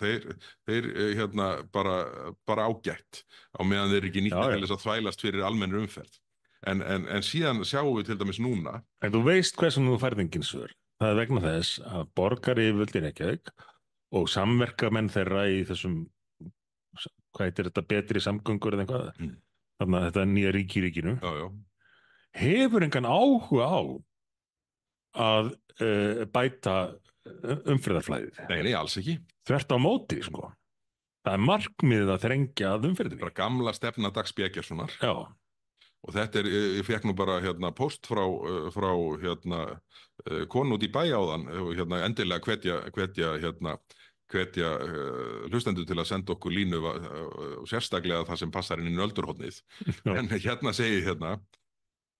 A: Þeir hérna bara ágætt á meðan þeir eru ekki nýtt
B: Já, já.
A: til þess að þvælast fyrir almennri umferð. En síðan sjáum við til dæmis núna.
B: En þú veist hversum þú færð engin svör. Það er vegna þess að borgaryfirvöld í Reykjavík og samverkamenn þeirra í þessum, hvað heitir þetta, betri samgöngur eða eitthvað,
A: Mm.
B: þannig að þetta nýja ríki í ríkinu,
A: Já, já.
B: hefur engan áhuga á að bæta umferðarflæðið.
A: Nei, alls ekki.
B: Þvert á móti, sko. Það er markmiðið að þrengja að umferðinni.
A: Bara gamla stefna Dags Bjeggerssonar.
B: Já,
A: Og þetta ég fekk nú bara hérna post frá hérna konu út í bæ áðan, hérna endilega hvetja hlustendur til að senda okkur línu, sérstaklega það sem passar inn í öldurhornið.
B: Já.
A: En hérna segir hérna: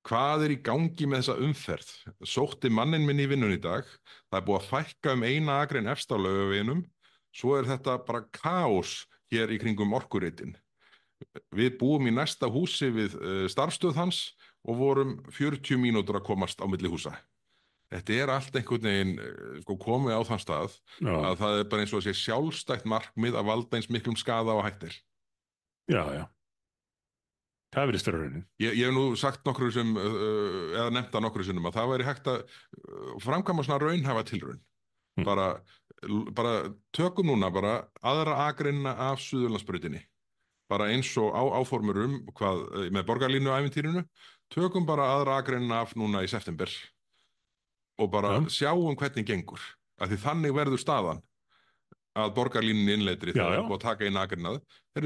A: hvað er í gangi með þessa umferð? Sótti manninn minn í vinnun í dag, það er búið að fækka eina akrein efst á Laugaveginum, svo er þetta bara kaos hér í kringum Orkureitin. Við búum í næsta húsi við starfstöð hans og vorum 40 mínútur að komast á milli húsa. Þetta er allt einhvern veginn sko, komið á þann stað
B: já,
A: að það er bara eins og að sé sjálfstætt markmið að valda eins miklum skaða og hættir.
B: já, já. Það verið styrra raunin.
A: Ég hef nú sagt nokkru sem, eða nefnt það nokkru sinnum, að það væri hægt að framkvæma svona raunhæfa tilraun.
B: Mm.
A: Bara tökum núna bara aðra akreinina af Suðurlandsbrautinni. Bara eins og áformur hvað með borgarlínu ævintýrinu, tökum bara aðra akreinina af núna í september og bara sjáum hvernig gengur. Af því þannig verður staðan að borgarlínunni innleitri
B: Já,
A: þegar
B: já.
A: það er búið að taka inn akreinað.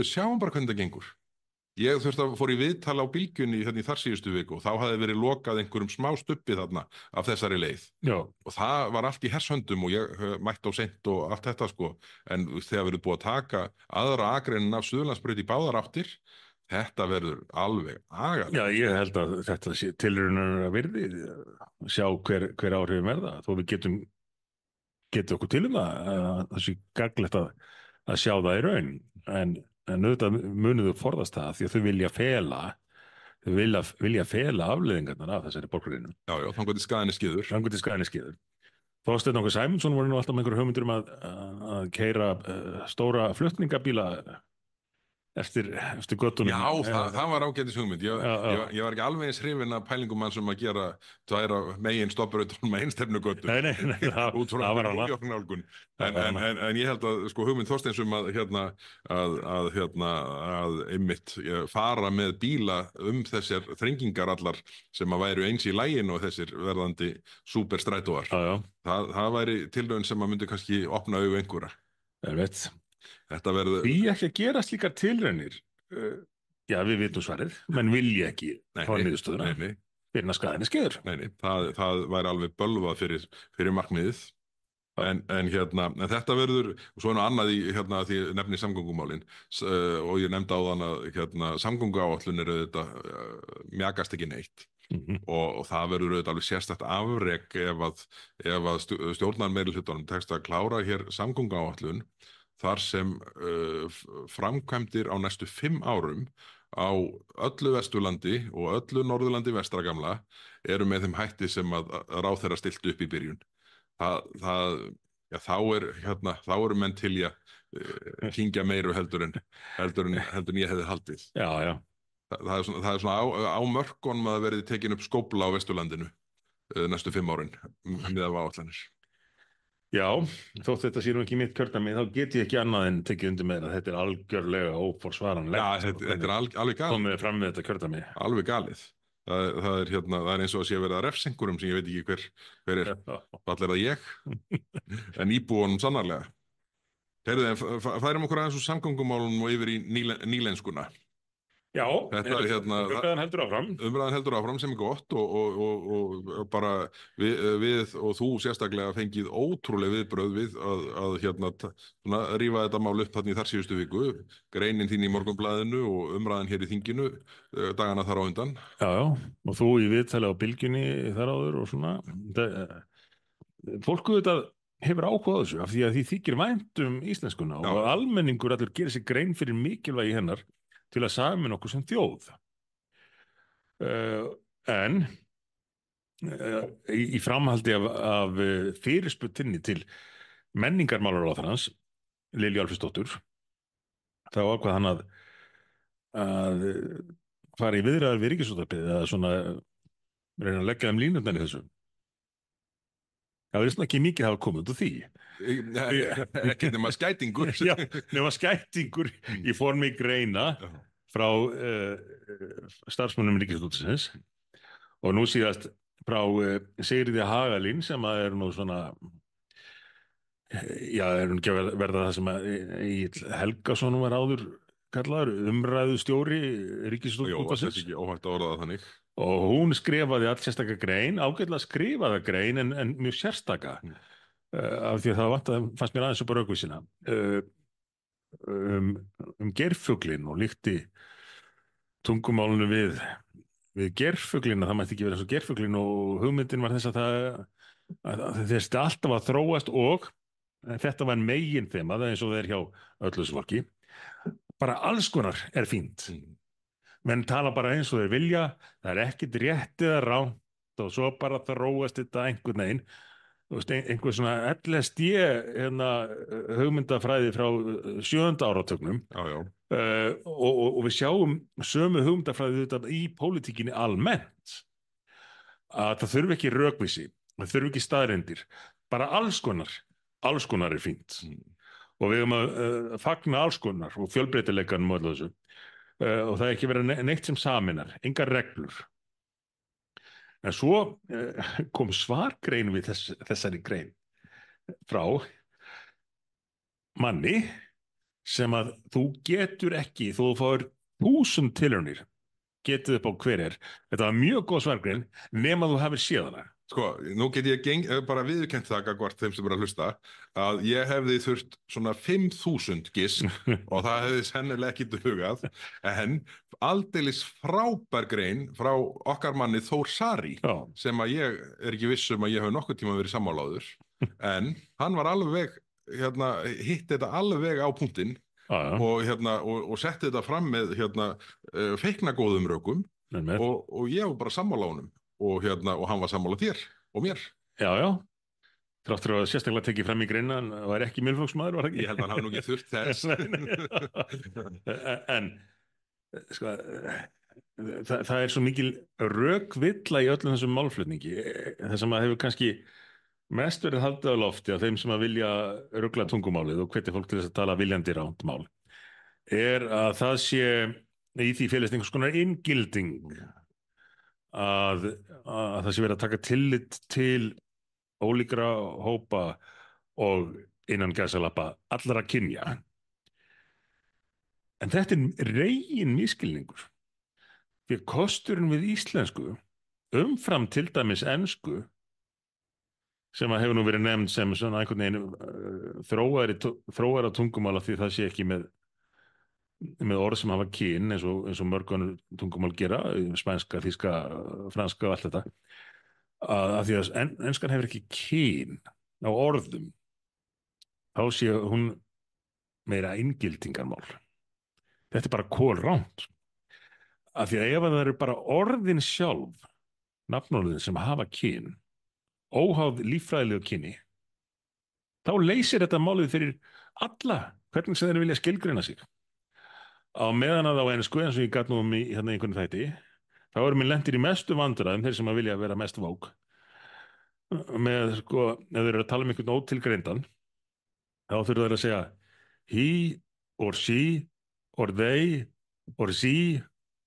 A: Sjáum bara hvernig það gengur. Ég fór í viðtal á Bylgjunni í þar síðustu viku og þá hafði verið lokað einhverjum smá stubbi þarna af þessari leið.
B: Já,
A: Og það var allt í hershöndum og ég mætti á seint og allt þetta sko. En þegar við erum búið að taka aðra akreinin af Suðurlandsbraut í báðar áttir, þetta verður alveg agalegt.
B: já, ég held að þetta sé tilraunar að virði, sjá hver áhrifum verða, þó við getum okkur til það sé gagnlegt að sjá það í raun, en auðvitað munið þau forðast það því að þau vilja fela afleiðingarnar af þessari borgarinnu.
A: Já, þannig að skaðinni skýður.
B: Rangur til skaðinni skeiður. Þorsteinn Áki Sæmundsson voru nú alltaf með einhverjum hugmyndur um að keyra stóra flutningabíla eftir
A: Já,
B: göttunum.
A: það var ágætis hugmynd.
B: Já, já.
A: Ég var ekki alveg eins hrifinn af pælingum mann sem að gera tværa megin stopparautunum með einstefnugötur
B: Nei,
A: út frá
B: það var
A: New
B: hana.
A: York nálgun.
B: Það var hana.
A: En ég held að sko hugmynd Þorsteins að að einmitt fara með bíla þessar þrengingar allar sem að væru eins í læginu og þessir verðandi superstrætóar.
B: Já, já,
A: Það væri tilraun sem að myndi kannski opna augu einhverja.
B: veit.
A: Þetta verður...
B: Því ekki að gera slíkar tilraunir. Já, við vitum svarið, menn vilja ekki fá niðurstöðuna
A: nei.
B: fyrir að skaðinni skeður.
A: Nei, það væri alveg bölvað fyrir markmiðið. En þetta verður, og svo er nú annað í því ég nefni samgöngumálin og ég nefndi á þann að samgönguáætlun eru þetta mjakast ekki neitt. Og það verður auðvitað alveg sérstakt afrek ef að stjórnarmeirihlutanum tekst að klára hér samgönguáætlun þar sem framkvæmdir á næstu 5 árum á öllu Vesturlandi og öllu Norðurlandi vestra gamla eru með þeim hætti sem að ráðherra stiltu upp í byrjun. Þá eru menn til í að kyngja meiru heldur en ég hefði haldið.
B: Já, já.
A: Það er svona á mörkunum að verði tekin upp skófla á Vesturlandinu næstu 5 árin miðað við áætlanir.
B: Já, þótt þetta sé nú ekki mitt kjördæmi, þá get ég ekki annað en tekið undir með að þetta er algjörlega óforsvaranlegt.
A: Já, þetta er alveg galið.
B: Komið fram með þetta kjördæmi.
A: Alveg galið. Það er eins og að sé að vera refsingurum sem ég veit ekki hver er. Hvað er það ég? En íbúunum sannarlega. Heyrðu, færum okkur aðeins úr samgöngumálunum og yfir í nýlenskuna.
B: Já, umræðan heldur áfram
A: sem er gott og bara við og þú sérstaklega fengið ótrúleg viðbrögð við að rífa þetta mál upp þarna í þar síðustu viku, greinin þín í Morgunblaðinu og umræðan hér í þinginu dagana þar á undan.
B: Já, og þú í viðtali á Bylgjunni þar áður og svona. Fólk auðvitað hefur áhuga á þessu af því að því þykir vænt íslenskuna og almenningur allur gerir sér grein fyrir mikilvægi hennar til að samin okkur sem þjóð. En í framhaldi af fyrirspurninni til menningarmálaráðherrans Lilju Alfreðsdóttur þá ákvað hann að fara í viðræður við Ríkisútvarpið eða svona reyna að leggja þeim línurnar í þessu. Það verður ekki mikið hafa komið út úr því.
A: Ekki nema skætingur.
B: Já, nema skætingur í formi greina frá starfsmönnum Ríkisútvarpsins og nú síðast frá Sigríði Hagalín sem að er nú svona er hún ekki að verða það sem Egill Helgason var áður kallaður umræðustjóri Ríkisútvarpsins.
A: Þetta er ekki óhægt að orða það þannig.
B: Og hún skrifaði allt sérstaka grein, ágætlega skrifaða grein en mjög sérstaka af því að það fannst mér aðeins upp á rökvísina geirfuglinn og líkti tungumálunu við geirfuglinn að það mætti ekki vera eins og geirfuglinn og hugmyndin var þess að þessi alltaf að þróast og þetta var megin þema, það eins og það er hjá öllu þessu fólki, bara alls konar er fínt. Menn tala bara eins og þeir vilja, það er ekkit rétt eða rangt og svo bara þróast þetta einhvern veginn. Einhver svona LSD hugmyndafræði frá 7. áratugnum og við sjáum sömu hugmyndafræði í pólitíkinni almennt að það þurfi ekki rökvísi, það þurfi ekki staðreyndir, bara alls konar er fínt og við höfum að fagna alls konar og fjölbreytileikanum og öllu þessu. Og það er ekki verið neitt sem saminar, engar reglur. En svo kom svargrein við þessari grein frá manni sem að þú getur ekki, þú fáir 1000 tilraunir, getið upp á hver er. Þetta var mjög góð svargrein nema þú hafir séð hana.
A: Sko, nú get ég bara viðurkennt það gagnvart þeim sem er að hlusta að ég hefði þurft svona 5.000 gisk og það hefði sennilega ekki dugað en aldeilis frábær grein frá okkar manni Þór Sari sem að ég er ekki viss að ég hef nokkuð tíma verið sammálaður en hann var alveg hitt þetta alveg á punktinn og setti þetta fram með feiknagóðum rökum og ég var bara sammála honum og hann var sammála þér og mér.
B: Já. þrátt fyrir að sérstaklega tekið fram í greina hann var ekki Miðflokksmaður, var það
A: Ég held að hann hafi nú ekki þurft þess.
B: ekki? En sko, það er svo mikil rökvilla í öllum þessum málflutningi. Það sem að hefur kannski mest verið haldið á lofti af þeim sem að vilja rugla tungumálið og hvetja fólk til þess að tala viljandi ránt mál er að það sé í því félist einhvers konar inngilding að, að það sé verið að taka tillit til ólíkra hópa og innan gæsalappa allra kynja. En þetta er regin misskilningur. Því að kosturinn við íslensku umfram til dæmis ensku sem að hefur nú verið nefnd sem svona einhvern veginn þróaðra tungumála því það sé ekki með orð sem hafa kyn eins og mörg tungumál gera, spænska, þýska, franska og allt þetta að því að enskan hefur ekki kyn á orðum þá sé hún meira inngildingarmál. Þetta er bara kólránt af því að ef það eru bara orðin sjálf nafnorðin sem hafa kyn óháð líffræðilegu kyni þá leysir þetta málið fyrir alla hvernig sem þeir vilja skilgreina sig á meðan að á ensku eins og ég gat nú í hérna einhvern þætti þá erum við lentir í mestu vandræðum þeir sem að vilja vera mest vók með sko ef þeir eru að tala um einhvern ótilgreindan þá þurfa þeir að segja he or she or they or she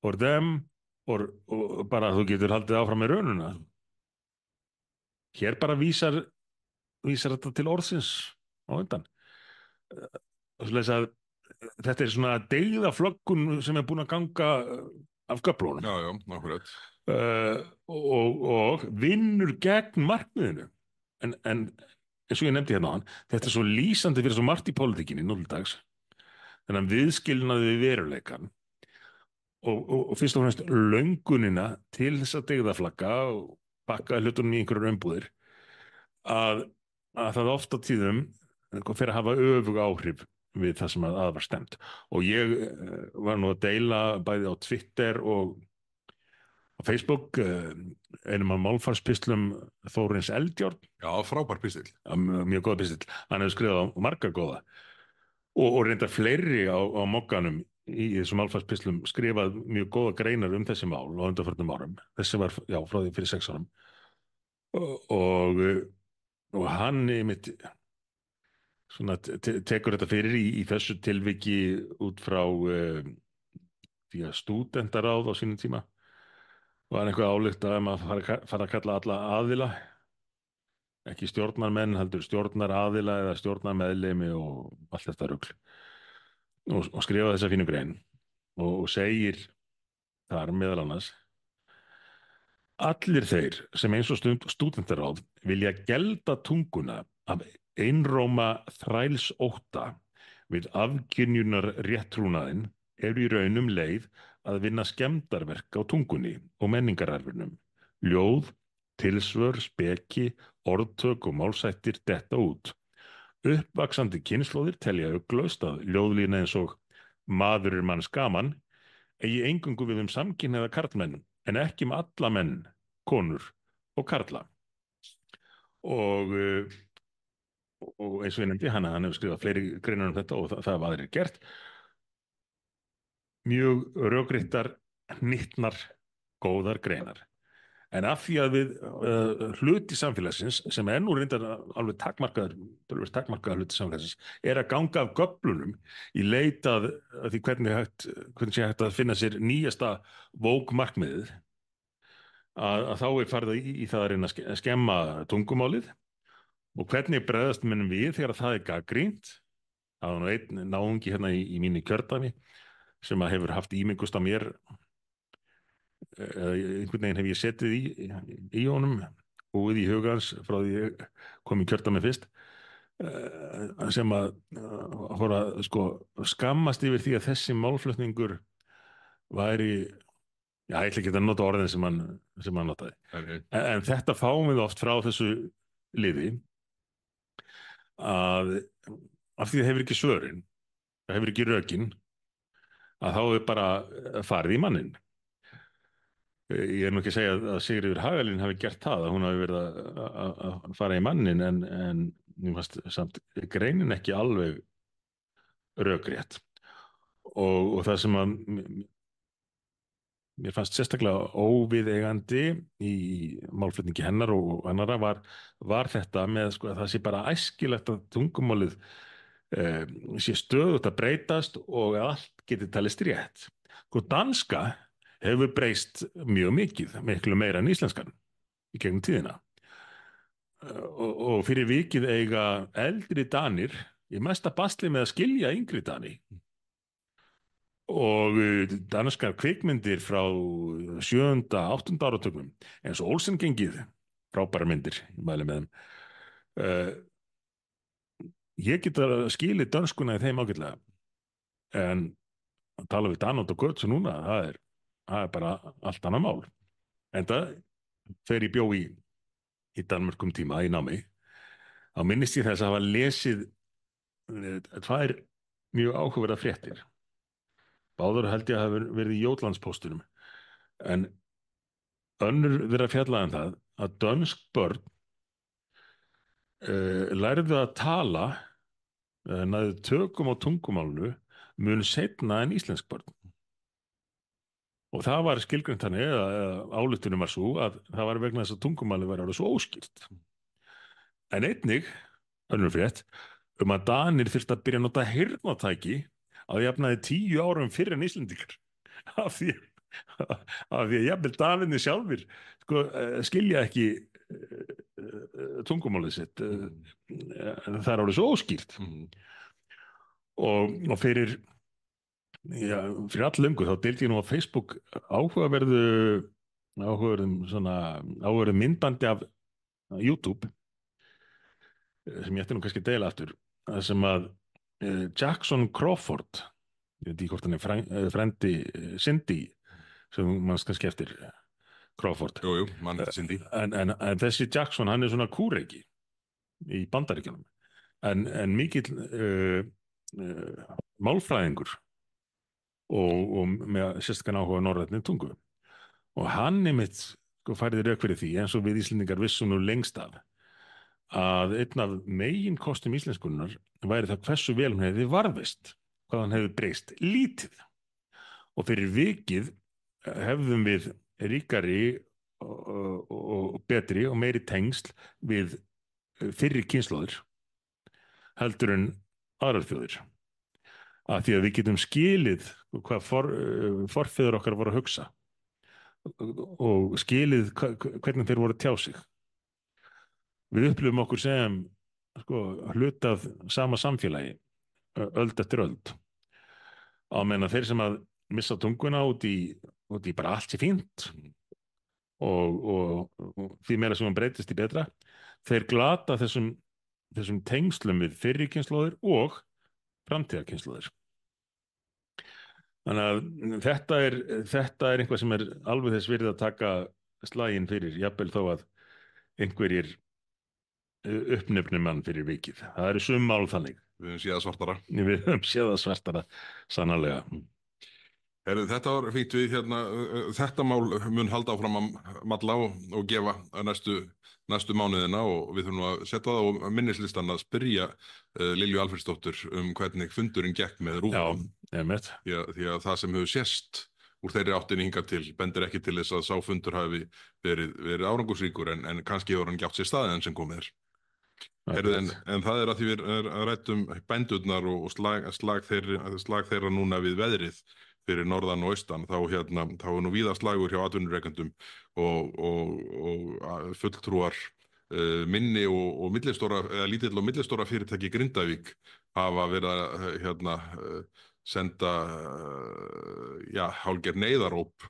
B: or them og bara þú getur haldið áfram með rönuna. Hér bara vísar þetta til orðsins á undan. Svoleiðis að þetta er svona deigðaflöggun sem er búin að ganga af göflunum.
A: Já, nákvæmlega.
B: Og vinnur gegn markmiðinu. En eins og ég nefndi hérna á hann, þetta er svo lýsandi fyrir svo margt í pólitíkinni núldags. Þannig að viðskilnaði við veruleikann og fyrst og fremst löngunina til þess að deigðaflagga og pakka hlutunum í einhverjum umbúðir að það oft á tíðum fer að hafa öfug áhrif við það sem að var stemt og ég var nú að deila bæði á Twitter og á Facebook einum af málfarspislum Þórins Eldjárn.
A: Já, frábær pistill.
B: Mjög góða pistill. Hann hefur skrifað á marga góða og reyndar fleiri á mokkanum í þessum málfarspislum skrifað mjög góða greinar þessi mál á undanförnum árum. Þessi var, já, frá því fyrir 6 árum og hann einmitt svona tekur þetta fyrir í þessu tilviki út frá því að stúdentaráð á sínum tíma var eitthvað ályktað að fara að kalla alla aðila ekki stjórnarmenn heldur stjórnaraðila eða stjórnarmeðlimi og allt þetta rugl og skrifa þessa fínu grein og segir þar meðal annars allir þeir sem eins og stúdentaráð vilja gelda tunguna af einróma þrælsótta við afkynjunar réttrúnaðinn eru í raunum leið að vinna skemmdarverk á tungunni og menningararfinum. Ljóð, tilsvör, speki, orðtök og málsættir detta út. Uppvaxandi kynslóðir telja ugglaust að ljóðlína eins og maður er manns gaman eigi eingöngu við samkynhneigða karlmenn en ekki alla menn, konur og karla. Og eins og ég nefndi hann hefur skrifað fleiri greinar þetta og það var aðrir gert. Mjög rökréttar, hnyttnar, góðar greinar. En af því að við hluti samfélagsins sem nú reyndar alveg takmarkaður hluti samfélagsins að ganga af göflunum í leit að því hvernig sé hægt að finna sér nýjasta vókmarkmiðið að þá farið í það að reyna að skemma tungumálið og hvernig bregðast menn við þegar það gagnrýnt. Það var nú einn náungi hérna í mínu kjördæmi sem að hefur haft ímyndust á mér einhvern veginn hef ég setið í honum og í huga hans frá því ég kom í kjördæmi fyrst sem að fór að sko skammast yfir því að þessi málflutningur væri, já, ég ætla ekki að nota orðin sem hann notaði. En þetta fáum við oft frá þessu liði að af því það hefur ekki svörin, það hefur ekki rökin að þá er bara farið í manninn. Ég er nú ekki að segja að Sigríður Hagalín hafi gert það, að hún hafi verið að fara í mannin, en mér fannst samt greinin ekki alveg rökrétt. Og það sem að mér fannst sérstaklega óviðeigandi í málflutningi hennar og annara var þetta með sko, að það sé bara æskilegt að tungumálið eh, sé stöðugt að breytast og að allt geti talist rétt. Sko danska hefur breyst mjög mikið, miklu meira en íslenskan í gegnum tíðina. Og fyrir vikið eiga eldri danir í mesta basli með að skilja yngri dani. Og danskar kvikmyndir frá sjöunda, áttunda áratögnum, eins og Olsen-gengið, frábæra myndir, ég mæli með þeim. Uh, ég get að skilja dönskuna í þeim ágætlega, en að tala við Danótt og Götz núna, það er bara allt annað mál. En það fer ég bjó í Danmörkum tíma í námi, þá minnist ég þess að hafa lesið tvær mjög áhugaverða fréttir. Báður held ég að hafa verið í Jótlandspóstunum, en önnur þeirra fjallaði það að dönsk börn lærðu að tala, næðu tökum á tungumálnu mun seinna en íslensk börn. Og það var skilgreint þannig, eða ályktunin var svo að það var vegna þess að tungumáli var alveg svo óskýrt. En einnig, önnur frétt, að Danir þyrftu að byrja að nota heyrnartæki að jafnaði 10 árum fyrir en Íslendingar. Af því að jafnvel Danirnir sjálfir sko, skilja ekki tungumálið sitt. Það er alveg svo óskýrt. Og fyrir alllöngu þá deildi ég nú á Facebook áhugaverðu myndbandi af YouTube sem ég ætti nú kannski að deila aftur, sem að Jackson Crawford, ég veit ekki hvort hann er frendi Cindy, sem manns kannski eftir Crawford.
A: Jú, mann eftir Cindy.
B: En þessi Jackson, hann er svona kúreki í Bandaríkjunum, en mikill málfræðingur og með sérstaklega áhuga á norrænni tungu. Og hann einmitt sko, færði rök fyrir því, eins og við Íslendingar vissum nú lengst af, að einn af meginkostum íslenskunnar væri það hversu vel hún hefði varðveist, hvað hann hefði breyst lítið. Og fyrir vikið hefðum við ríkari og betri og meiri tengsl við fyrri kynslóðir heldur en aðrar þjóðir. Að því að við getum skilið hvað forfeður okkar voru að hugsa og skilið hvernig þeir voru að tjá sig. Við upplifum okkur sem sko, hluta af sama samfélagi öld eftir öld. Á meðan þeir sem að missa tunguna út í bara allt sé fínt og því meira sem hann breytist í betra, þeir glata þessum tengslum við fyrri kynslóðir og framtíðarkynslóðir. Þannig að þetta er eitthvað sem er alveg þess virði að taka slaginn fyrir, jafnvel þó að einhverjir uppnefni mann fyrir vikið. Það eru sum mál þannig.
A: Við höfum séð það svartara.
B: Við höfum séð það svartara, sannarlega.
A: Þetta var fínt við hérna, þetta mál mun halda áfram að malla og gefa næstu mánuðina og við þurfum nú að setja það á minnislistan að spyrja Lilju Alfreðsdóttur hvernig fundurinn gekk með RÚV.
B: Já, einmitt.
A: Því að það sem hefur sést úr þeirri áttinni hingað til bendir ekki til þess að sá fundur hafi verið árangursríkur en kannski hefur hann gjátt sér staðið enn sem komið er. En það er að því við ræddum bændurnar og slag þeirra núna við veðrið fyrir norðan og austan, þá er nú víða slagur hjá atvinnurekendum og fulltrúar minni og millistóra, eða lítill og millistóra fyrirtæki í Grindavík hafa verið að senda hálfgerð neyðaróp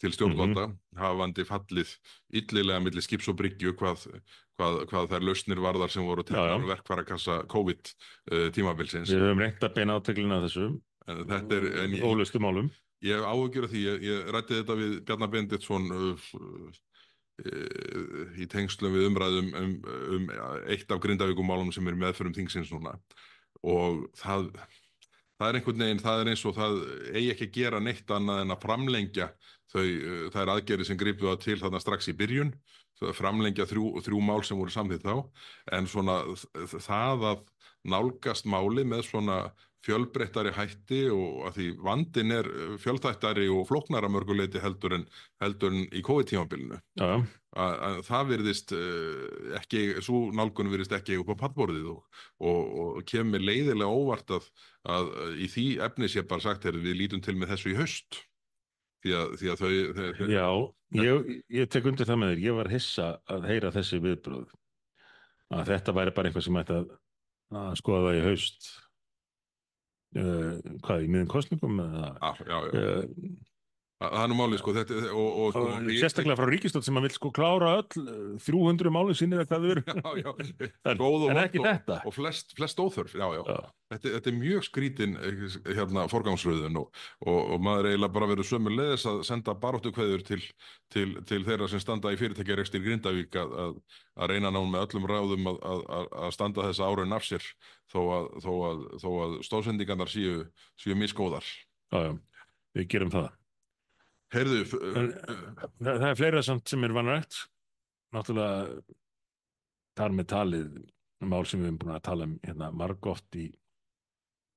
A: til stjórnvalda, hafandi fallið illilega milli skips og bryggju hvað þær lausnir varðar sem voru teknar á verkfærakassa COVID tímabilsins.
B: Við höfum reynt að beina átöklina að þessu ólaustu málum.
A: Ég hef áhyggjur af því, ég ræddi þetta við Bjarna Benediktsson í tengslum við umræðum eitt af Grindavíkurmálum sem er meðförum þingsins núna og það það er einhvern veginn, það er eins og það eigi ekki að gera neitt annað en að framlengja þær aðgerðir sem gripu það til þarna strax í byrjun, framlengja þrjú mál sem voru samþykkt þá, en svona það að nálgast máli með svona fjölbreyttari hætti og að því vandinn er fjölþættari og flóknara mörguleiti heldur en í COVID-tímabilinu.
B: Já, já.
A: Að það virðist ekki, svo nálgun virðist ekki upp á pallborðið og kemur leiðilega óvart að í því efni sé bara sagt við lítum til með þessu í haust því að þau
B: Já, ég tek undir það með þér. Ég var hissa að heyra þessi viðbrögð, að þetta væri bara eitthvað sem ætti að skoða það í haust. Hvað, í miðjum kosningum eða
A: já. Það er nú málið sko þetta, og
B: sérstaklega frá ríkisstjórn sem að vill sko klára öll 300 málin sinni eða hvað þau eru. En ekki þetta.
A: Og flest óþörf, já. Þetta er mjög skrítin forgangsröðun og maður eiginlega bara verður sömuleiðis að senda baráttukveðjur til þeirra sem standa í fyrirtækjarekstri í Grindavík að reyna ná með öllum ráðum að standa þessa áraun af sér þó að stóðsendingarnar séu misgóðar.
B: Já, við gerum það.
A: Heyrðu,
B: það er fleira samt sem er vanrægt, náttúrulega þar með talið mál sem við erum búin að tala hérna margoft í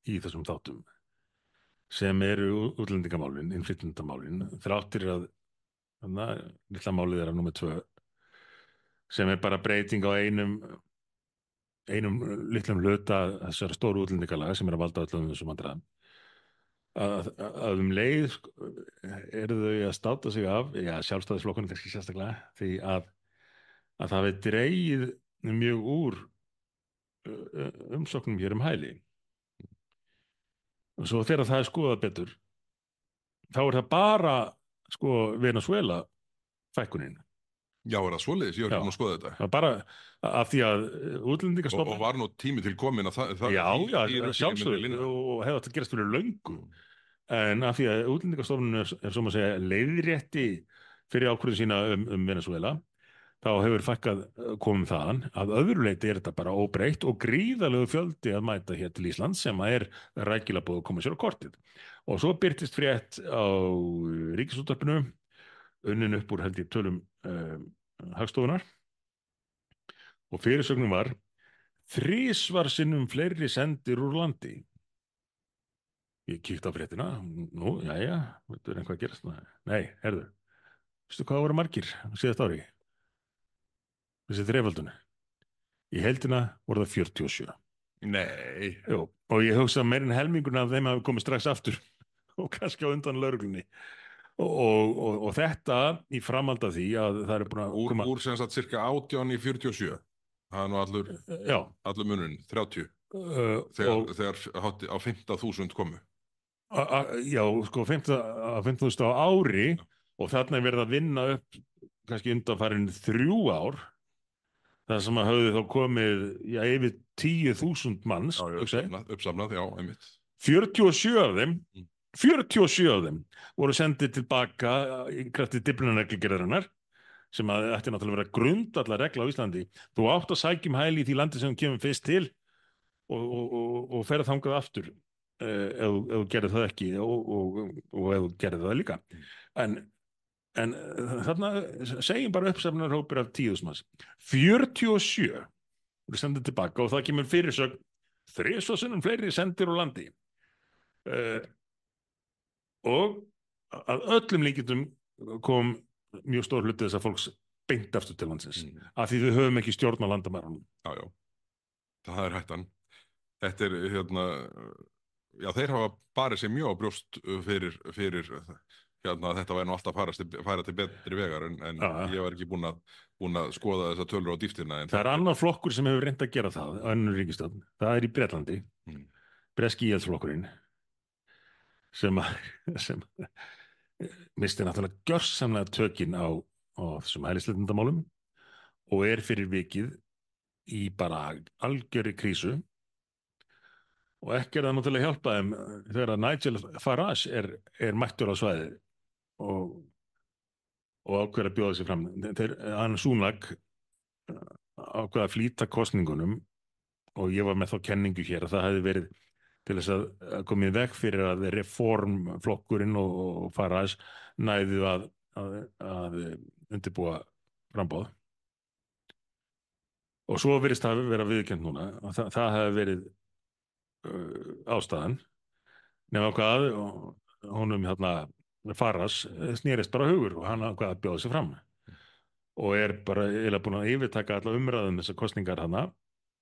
B: þessum þáttum, sem eru útlendingamálin, innflytjendamálin, þráttir að litla málið er að númer 2, sem er bara breyting á einum litlum hluta þessara stóru útlendingalaga sem er að valda öllum þessum vandræðum. Að leið eru þau að státa sig af, Sjálfstæðisflokkurinn kannski sérstaklega, því að það við dregið mjög úr umsóknum hér hæli. Og svo þegar það er skoðað betur, þá er það bara sko Venezuela fækkunin.
A: Já, er það svoleiðis? Ég var ekki búin að skoða þetta.
B: Það bara af því að Útlendingastofnun...
A: Og var nú tími til komin að það...
B: Já, sjálfsögðu, og hefði átt að gerast fyrir löngu. En af því að Útlendingastofnun er svo að segja leiðrétti fyrir ákvörðun sína Venezuela, þá hefur fækkað komum þaðan. Að öðru leyti er þetta bara óbreytt og gríðarlegu fjöldi að mæta hér til Íslands sem að er rækilega búið að koma sér á kortið. Og svo birtist frétt á Ríkisútvarpinu, unnin upp úr held ég tölum Hagstofunar, og fyrirsögnum var 3 sinnum fleiri sendir úr landi. Ég kíkti á fréttina, nú, jæja, veitur einhvað að gerast? Nei, herðu, veistu hvað voru margir síðast ári? Þessi þrefaldunni. Í heildina voru það 47.
A: Nei.
B: Jú, og ég hugsa að meirinn helminguna af þeim hafi komið strax aftur og kannski á undan lögreglunni. Og þetta í framhald af því að það er búin að
A: koma... Úr sem sagt cirka 18 í 47. Það er nú allur munurinn, 30. Þegar á 15.000 komu.
B: Já, sko 15.000 á ári, og þarna er verið að vinna upp kannski undanfarin 3 ár, það sem að höfðu þá komið yfir 10.000 manns.
A: Uppsafnað, já, einmitt.
B: 47 af þeim voru sendið tilbaka í krafti Dyflinnarreglugerðarinnar, sem að ætti náttúrulega að vera grundvallar regla á Íslandi. Þú átt að sækja hæli í því landi sem þú kemur fyrst til og ferð þangað aftur ef þú gerir það ekki og ef þú gerir það líka. En þarna segjum bara uppsafnarhópur af 10.000 manns. 47 voru sendið tilbaka og það kemur fyrirsögn 3 sinnum fleiri sendir úr landi. Og að öllum líkindum kom mjög stór hluti þess að fólks beint aftur til landsins, af því við höfum ekki stjórn á landamærunum.
A: Já, það er hættan. Þetta er já, þeir hafa barið sér mjög á brjóst fyrir þetta væri nú alltaf færa til betri vegar, en ég var ekki búin að skoða þessa tölur á dýptina.
B: Það er annar flokkur sem hefur reynt að gera það, önnur ríkisstjórn. Það er í Bretlandi, breski íhaldsflokkurinn, sem misti náttúrulega gjörsamlega tökin á þessum hælisleitendamálum og er fyrir vikið í bara algjörri krísu, og ekki er það náttúrulega hjálpa þeim þegar að Nigel Farage er mættur á svæðið og ákveður að bjóða sig fram. Hann Súnak ákveða að flýta kosningunum, og ég var með þá kenningu hér að það hefði verið til þess að koma í veg fyrir að reformflokkurinn og Farage næðu að undirbúa frambóð. Og svo virðist það vera viðurkennt núna að það hefði verið ástæðan, nema hvað honum hérna Farage snýrist bara hugur og hann ákvað að bjóða sig fram og er bara eiginlega búin að yfirtaka alla umræðum þessar kosningar hana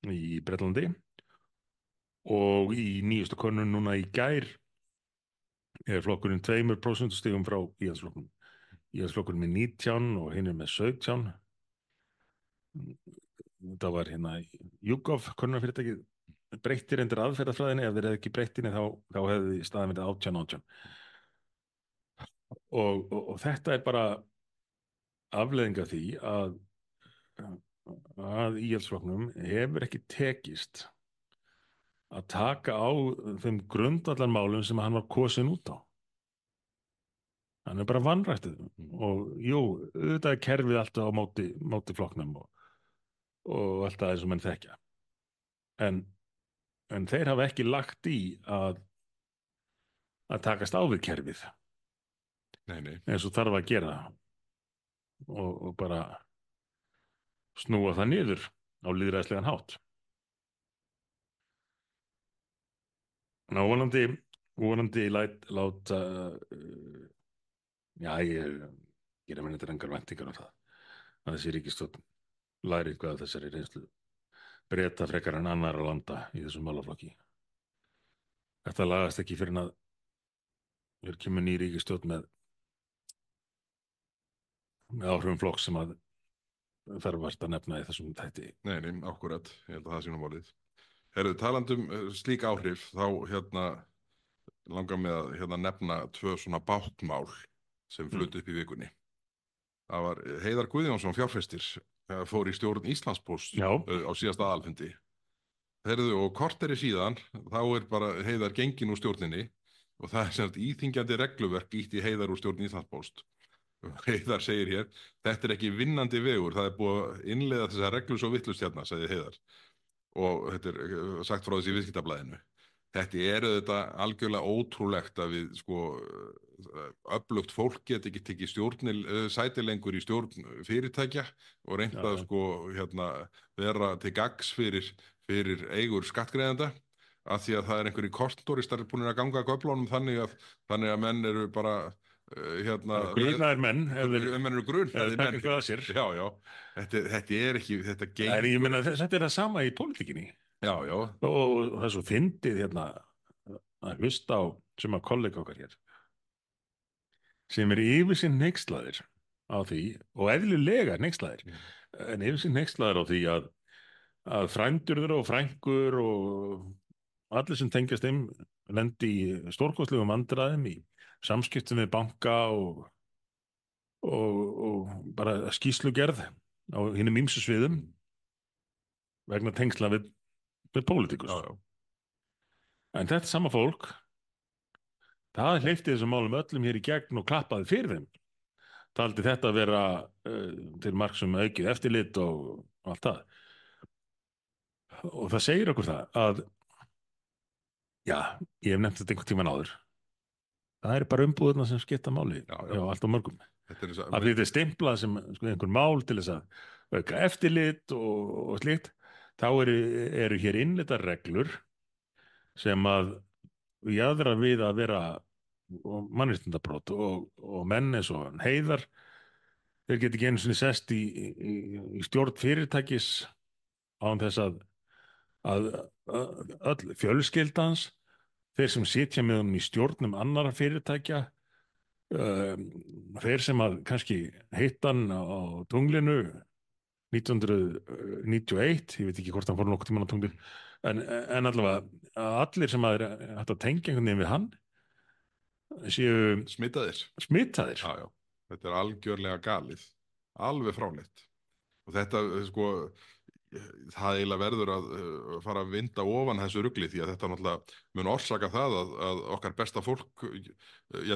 B: í Bretlandi og í nýjustu könnun núna í gær er flokkurinn 2% stigum frá íhaldsflokknum. Íhaldsflokkurinn með 19 og hinn er með 17. Það var hérna YouGov könnunarfyrirtækið breyttir endur aðferðafræðinni, ef þeir hefði ekki breyttinni þá hefði staðan verið 18. Og þetta er bara afleiðing af því að íhaldsflokknum hefur ekki tekist að taka á þeim grundvallarmálum sem hann var kosin út á. Hann er bara vanræktið og jú, auðvitað er kerfið alltaf á móti flokknum og alltaf eins og menn þekkja. En þeir hafa ekki lagt í að takast á við kerfið
A: Nei.
B: eins og þarf að gera og bara snúa það niður á lýðræðislegan hátt. Ná, vonandi láta ég gera mér þetta engar væntingar það að þessi ríkisstjórn læri eitthvað af þessari reynslu Breta frekar en annarra landa í þessum málaflokki. Þetta lagast ekki fyrir að hér kemur ný ríkisstjórn með áhrifum flokks sem að þarfast að nefna í þessum þætti.
A: Nei, akkurat, ég held að það sé nú málið. Herðu, talandum slík áhrif, þá langar mig að nefna 2 svona bákmál sem flutu upp í vikunni. Það var Heiðar Guðjónsson fjárfestir fór í stjórn Íslandspósts á síðasta aðalfundi. Herðu, og korteri síðan, þá er bara Heiðar gengin úr stjórninni og það er sem sagt íþyngjandi regluverk ýtt í Heiðar úr stjórn Íslandspósts. Heiðar segir hér, þetta er ekki vinnandi vegur, það er búið að innleiða þessa reglu svo vitlaust hérna, sagði Heiðar. Og þetta er sagt frá þessi viðskiptablaðinu. Þetta er auðvitað algjörlega ótrúlegt að við öflugt fólk geti ekki tekið sæti lengur í stjórn fyrirtækja og reynt að vera til gagns fyrir eigur skattgreiðenda af því að það er einhverjir kontóristar búin að ganga að göflunum þannig að menn eru bara
B: grunaðir menn
A: eru grunaðir menn. Já, þetta er ekki þetta gengur.
B: Ég meina þetta er það sama í pólitíkinni.
A: Já.
B: Og það er svo fyndið að hlusta á sem að kollega okkar hér sem er yfir sinn hneykslaðir á því og eðlilega hneykslaðir en yfir sinn hneykslaðir á því að frændur og frængur og allir sem tengjast þeim lendi í stórkostlegum vandræðum í samskiptum við banka og bara skýrslugerð á hinum ýmsu sviðum vegna tengsla við pólitíkus. En þetta sama fólk, það hleypti þessum málum öllum hér í gegn og klappaði fyrir þeim. Taldi þetta að vera til marks aukið eftirlit og allt það. Og það segir okkur það að, ég hef nefnt þetta einhvern tímann áður. Það er bara umbúðurna sem skipta máli á allt og mörgum. Að þetta er stimplað sem einhver mál til þess að auka eftirlit og slíkt. Þá eru hér innleiddar reglur sem að jaðra við að vera mannréttindabrot og menn eins og Heiðar, þeir geti ekki einu sinni sest í stjórn fyrirtækis án þess að öll fjölskyldans, þeir sem sitja með honum í stjórnum annarra fyrirtækja, þeir sem að kannski hittan á tunglinu 1991, ég veit ekki hvort hann fór nokkuð tímann á tunglinu, en allavega allir sem að hægt að tengja einhvern veginn við hann séu smitaðir.
A: Já. Þetta er algjörlega galið, alveg fráleitt. Og þetta, það eiginlega verður að fara að vinda ofan þessu rugli því að þetta náttúrulega mun orsaka það að okkar besta fólk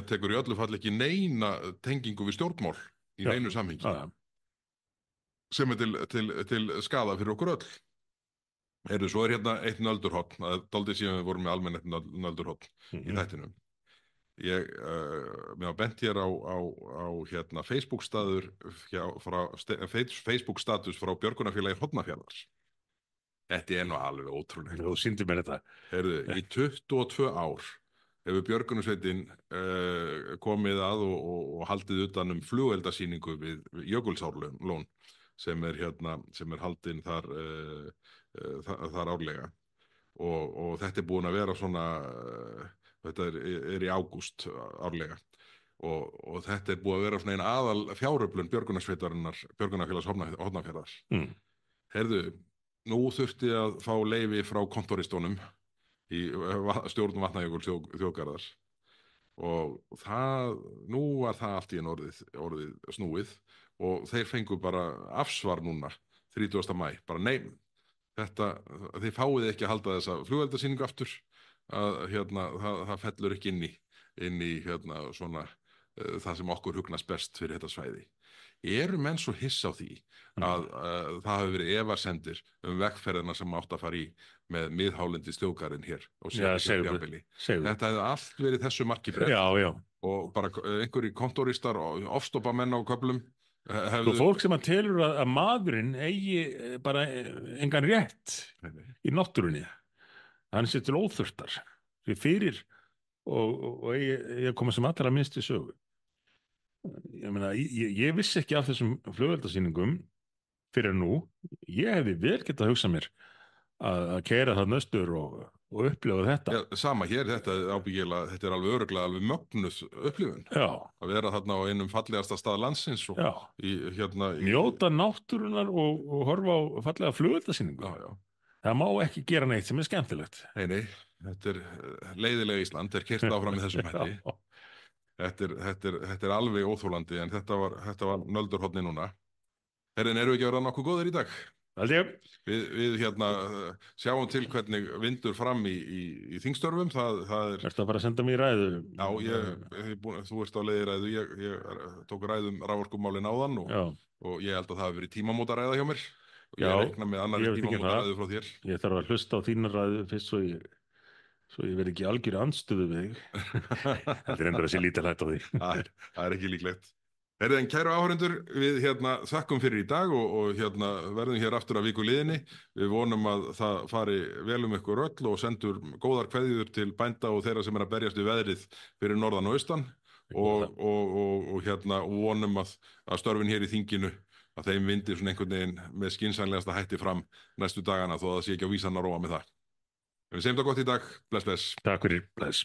A: tekur í öllu fall ekki neina tengingu við stjórnmál í neinu samhengi sem er til skaða fyrir okkur öll. Heyrðu, svo er hérna eitt nöldurhorn, það er dálítið síðan við vorum með almennilegt nöldurhorn í
B: Mhm.
A: þættinum. Mér var bent hér á hérna Facebook staður Facebook status frá Björgunarfélagi Hornafjarðar. Þetta er nú alveg ótrúlegt.
B: Þú sýndir mér þetta.
A: Heyrðu, í 22 ár hefur Björgunarsveitin komið að og haldið utan um flugeldasýningu við Jökulsárlón sem er haldin þar árlega og þetta er búin að vera svona þetta er í ágúst árlega og þetta er búið að vera svona ein aðal fjáröflun Björgunarfélags Hornafjarðar.
B: Mm.
A: Heyrðu, nú þurfti að fá leyfi frá kontoristónum í stjórn Vatnajökuls þjóðgarðar og nú var það allt í einu orðið snúið og þeir fengu bara afsvar núna 30. maí, bara nei, þið fáið ekki að halda þessa flugeldasýningu aftur hérna, það fellur ekki inn í hérna, svona, það sem okkur hugnast best fyrir þetta svæði. Eru menn svo hiss á því að það hafi verið efasemdir vegferðina sem átt að fara í með miðhálendis þjóðgarðinn hér á Sjálfbili. Þetta hefði allt verið þessu marki breytt og bara einhverjir kontóristar og ofstoppamenn á köflum
B: Sko fólk sem að telur að maðurinn eigi bara engan rétt í náttúrunni, hann sé til óþurftar fyrir og eigi að koma sem allra minnst í sögu. Ég meina, ég vissi ekki af þessum flugeldasýningum fyrir nú. Ég hefði vel getað hugsað mér að keyra það nöstur og upplifa þetta.
A: Ja, sama hér, þetta er alveg örugglega alveg mögnuð upplifun.
B: Já.
A: Að vera þarna á einum fallegasta stað landsins og
B: njóta náttúrunar og horfa á fallega flugeldasýningu.
A: Já, já.
B: Það má ekki gera neitt sem er skemmtilegt.
A: Nei, þetta er leiðilega Ísland, er keyrt áfram með þessum hætti. Þetta er alveg óþólandi en þetta var nöldurhorni núna. Herrin, eru við ekki að vera nokkuð góðir í dag? Við hérna sjáum til hvernig vindur fram í þingstörfum.
B: Ertu að fara að senda mér í ræðu?
A: Já, þú ert á leið í ræðu. Ég tók ræðum raforkumálin áðan og ég held að það hafi verið tímamótaræða hjá mér og ég reikna með annarri tímamótaræðu frá þér.
B: Ég þarf að hlusta á þína ræðu fyrst svo ég verð ekki algjörðu andstöðu við þig. Þetta er endur að sé lítið hlætt á því.
A: Það er ekki líklegt. En kæru áhorfendur, við þakkum fyrir í dag og verðum hér aftur að viku liðinni. Við vonum að það fari vel ykkur öll og sendur góðar kveðjur til bænda og þeirra sem er að berjast við veðrið fyrir norðan og austan og vonum að störfin hér í þinginu að þeim vindir svona einhvern veginn með skynsamlegasta hætti fram næstu dagana þó að það sé ekki á vísan að róa með það. Við segjum það gott í dag. Bless, bless.
B: Takk fyrir. Bless.